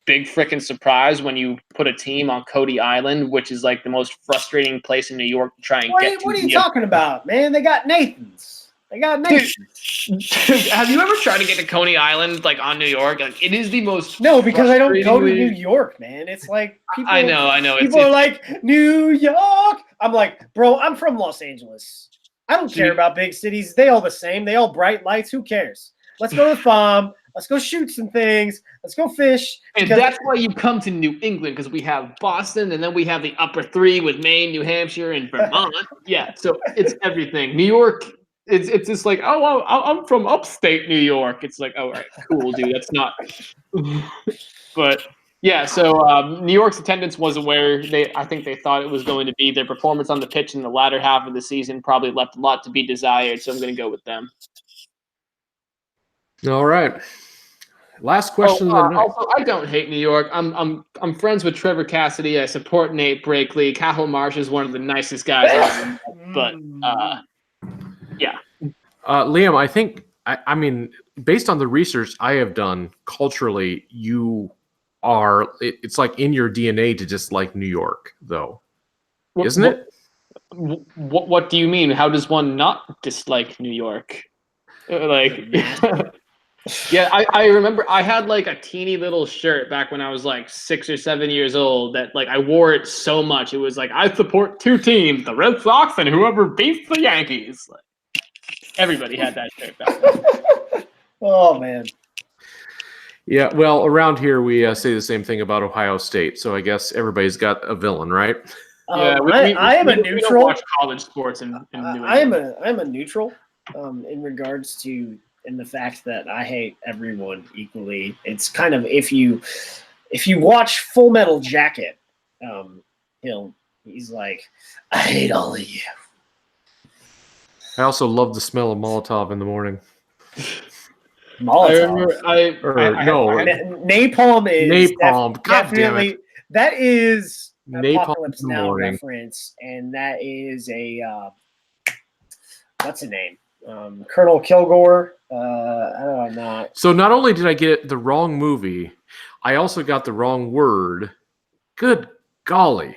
big freaking surprise when you put a team on Cody Island, which is like the most frustrating place in New York to try and get to.
What are you talking about, man? They got Nathan's.
Have you ever tried to get to Coney Island, like on New York? Like, it is the most.
No, because I don't go to New York, man. It's like people.
I know.
People are like, New York. I'm like, bro, I'm from Los Angeles. I don't care about big cities. They all the same. They all bright lights. Who cares? Let's go to the farm. Let's go shoot some things. Let's go fish.
And that's why you come to New England, because we have Boston, and then we have the upper three with Maine, New Hampshire, and Vermont. Yeah, so it's everything. New York, it's just like, oh, I'm from upstate New York. It's like, oh, all right, cool, dude. That's not. But yeah, so New York's attendance wasn't where I think they thought it was going to be. Their performance on the pitch in the latter half of the season probably left a lot to be desired. So I'm going to go with them.
All right. Last question of the night.
Also, I don't hate New York. I'm friends with Trevor Cassidy. I support Nate Brakely. Cahill Marsh is one of the nicest guys ever. But yeah.
Liam, I think I mean, based on the research I have done culturally, you are it's like in your DNA to dislike New York, though, isn't it?
What do you mean? How does one not dislike New York? Like, yeah, I remember I had like a teeny little shirt back when I was like 6 or 7 years old that like I wore it so much. It was like, I support two teams, the Red Sox and whoever beats the Yankees. Like, everybody had that shirt back then.
Oh, man.
Yeah, well, around here we say the same thing about Ohio State, so I guess everybody's got a villain, right?
Yeah,
I am a neutral.
We don't watch college sports in New England.
I'm a neutral in regards to the fact that I hate everyone equally. It's kind of if you watch Full Metal Jacket, he's like, I hate all of you.
I also love the smell of Molotov in the morning.
Molotov. Napalm is
napalm. God damn it.
That is an
Napalm
Apocalypse
in the
Now
morning.
reference, and that is a what's the name? Colonel Kilgore. I don't know.
So not only did I get the wrong movie, I also got the wrong word. Good golly.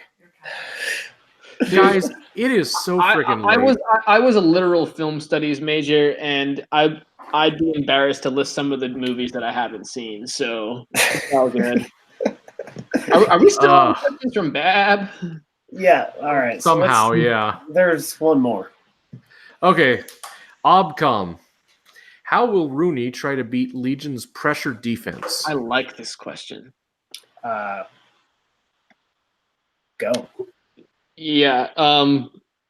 Guys, it is so freaking late.
I was a literal film studies major, and I'd be embarrassed to list some of the movies that I haven't seen. So it's all good. Are we still on questions from Bab?
Yeah. All right.
Somehow, yeah.
There's one more.
Okay. Obcom. How will Rooney try to beat Legion's pressure defense?
I like this question.
Go.
Yeah.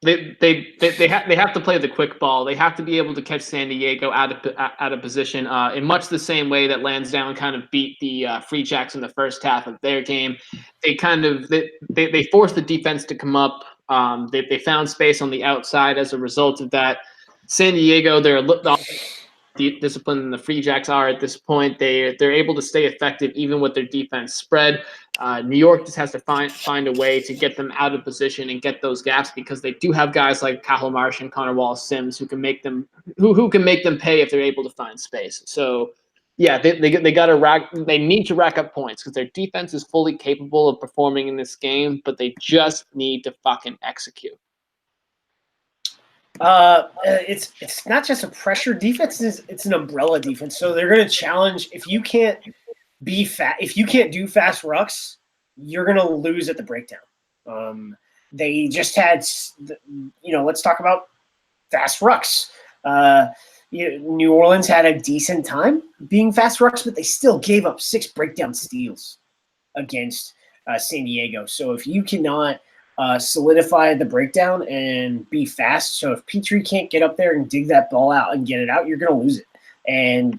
They have to play the quick ball. They have to be able to catch San Diego out of position in much the same way that Lansdowne kind of beat the Free Jacks in the first half of their game. They forced the defense to come up. They found space on the outside as a result of that. San Diego, they're disciplined than the Free Jacks are at this point. They're able to stay effective even with their defense spread. New York just has to find a way to get them out of position and get those gaps because they do have guys like Cahill Marsh and Connor Wallace-Sims who can make them pay if they're able to find space. So yeah, they need to rack up points because their defense is fully capable of performing in this game, but they just need to fucking execute.
It's not just a pressure defense; it's an umbrella defense. So they're going to challenge if you can't do fast rucks, you're going to lose at the breakdown. They just had, let's talk about fast rucks. New Orleans had a decent time being fast rucks, but they still gave up 6 breakdown steals against San Diego. So if you cannot solidify the breakdown and be fast, so if Petrie can't get up there and dig that ball out and get it out, you're going to lose it. And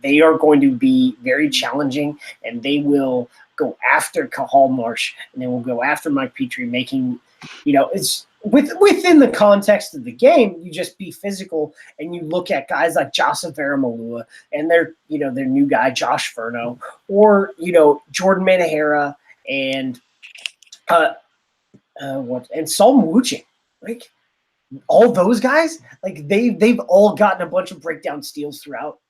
they are going to be very challenging, and they will go after Cahill Marsh, and they will go after Mike Petrie, making, it's within the context of the game, you just be physical, and you look at guys like Joseph Veramalua and their new guy, Josh Furno, or, Jordan Manahara and Saul Mwuching, like all those guys, like they've all gotten a bunch of breakdown steals throughout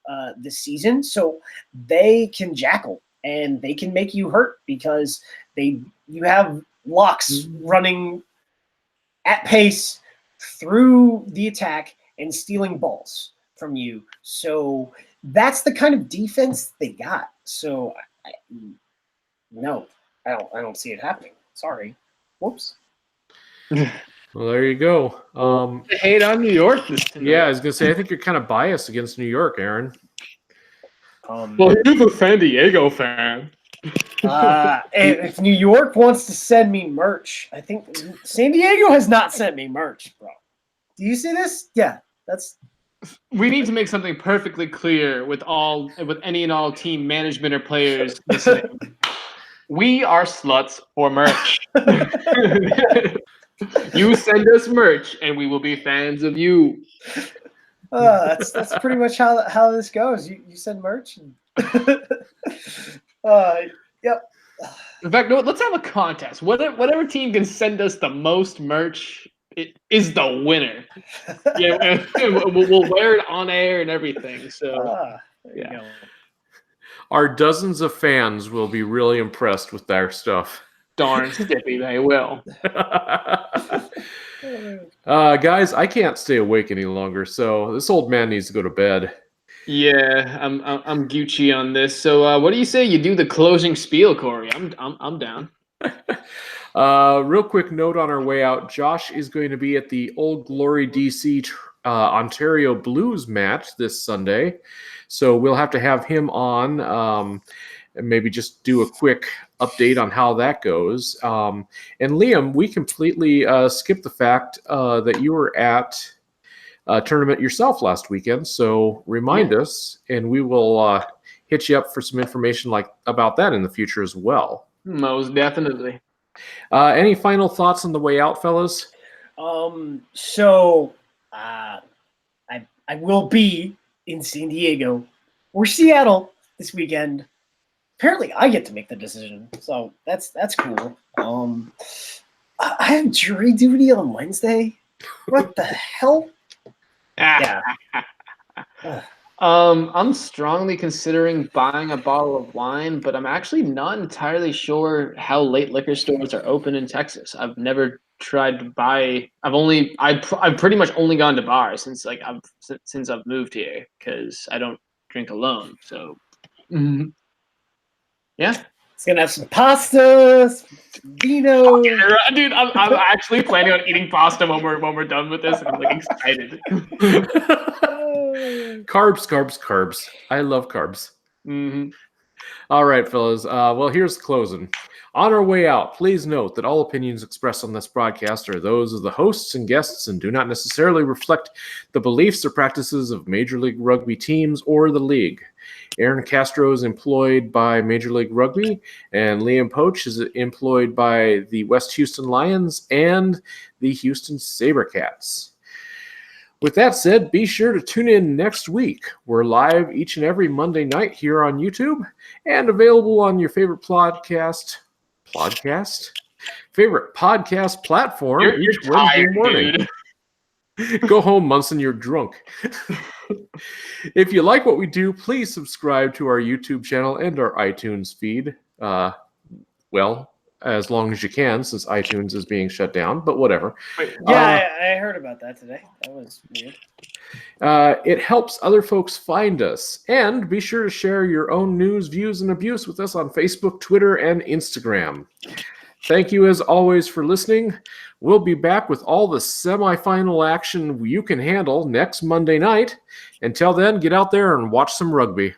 the season, so they can jackal and they can make you hurt because you have locks running at pace through the attack and stealing balls from you. So that's the kind of defense they got. So I don't see it happening. Sorry. Whoops.
Well, there you go.
They hate on New York this tonight.
Yeah, I was gonna say I think you're kind of biased against New York, Aaron.
Well, he's a San Diego fan.
If New York wants to send me merch, I think San Diego has not sent me merch, bro. Do you see this? Yeah, that's.
We need to make something perfectly clear with any and all team management or players listening. We are sluts for merch. You send us merch, and we will be fans of you.
That's pretty much how this goes. You said merch. Yep.
In fact, no, let's have a contest. Whatever team can send us the most merch is the winner. Yeah, we'll wear it on air and everything. So
there you go.
Our dozens of fans will be really impressed with our stuff.
Darn Skippy, they will.
Guys, I can't stay awake any longer, so this old man needs to go to bed.
Yeah, I'm Gucci on this. So, what do you say you do the closing spiel, Corey? I'm down.
Real quick note on our way out: Josh is going to be at the Old Glory DC Ontario Blues match this Sunday, so we'll have to have him on and maybe just do a quick update on how that goes. And Liam, we completely skipped the fact that you were at a tournament yourself last weekend, so remind us, and we will hit you up for some information about that in the future as well.
Most definitely.
Any final thoughts on the way out, fellas?
So I will be in San Diego or Seattle this weekend. Apparently, I get to make the decision, so that's cool. I have jury duty on Wednesday. What the hell? Yeah.
I'm strongly considering buying a bottle of wine, but I'm actually not entirely sure how late liquor stores are open in Texas. I've never tried to buy. I've pretty much only gone to bars since I've moved here because I don't drink alone. So, yeah.
It's gonna have some pasta, some vino.
Dude, I'm actually planning on eating pasta when we're done with this, and I'm excited.
Carbs. I love carbs.
Mm-hmm.
All right, fellas. Well, here's closing. On our way out, please note that all opinions expressed on this broadcast are those of the hosts and guests and do not necessarily reflect the beliefs or practices of Major League Rugby teams or the league. Aaron Castro is employed by Major League Rugby, and Liam Poach is employed by the West Houston Lions and the Houston SaberCats. With that said, be sure to tune in next week. We're live each and every Monday night here on YouTube and available on your favorite favorite podcast platform each Wednesday morning. Dude. Go home, Munson, you're drunk. If you like what we do, please subscribe to our YouTube channel and our iTunes feed. Well, as long as you can, since iTunes is being shut down, but whatever.
Yeah, I heard about that today. That was weird.
It helps other folks find us. And be sure to share your own news, views, and abuse with us on Facebook, Twitter, and Instagram. Thank you, as always, for listening. We'll be back with all the semifinal action you can handle next Monday night. Until then, get out there and watch some rugby.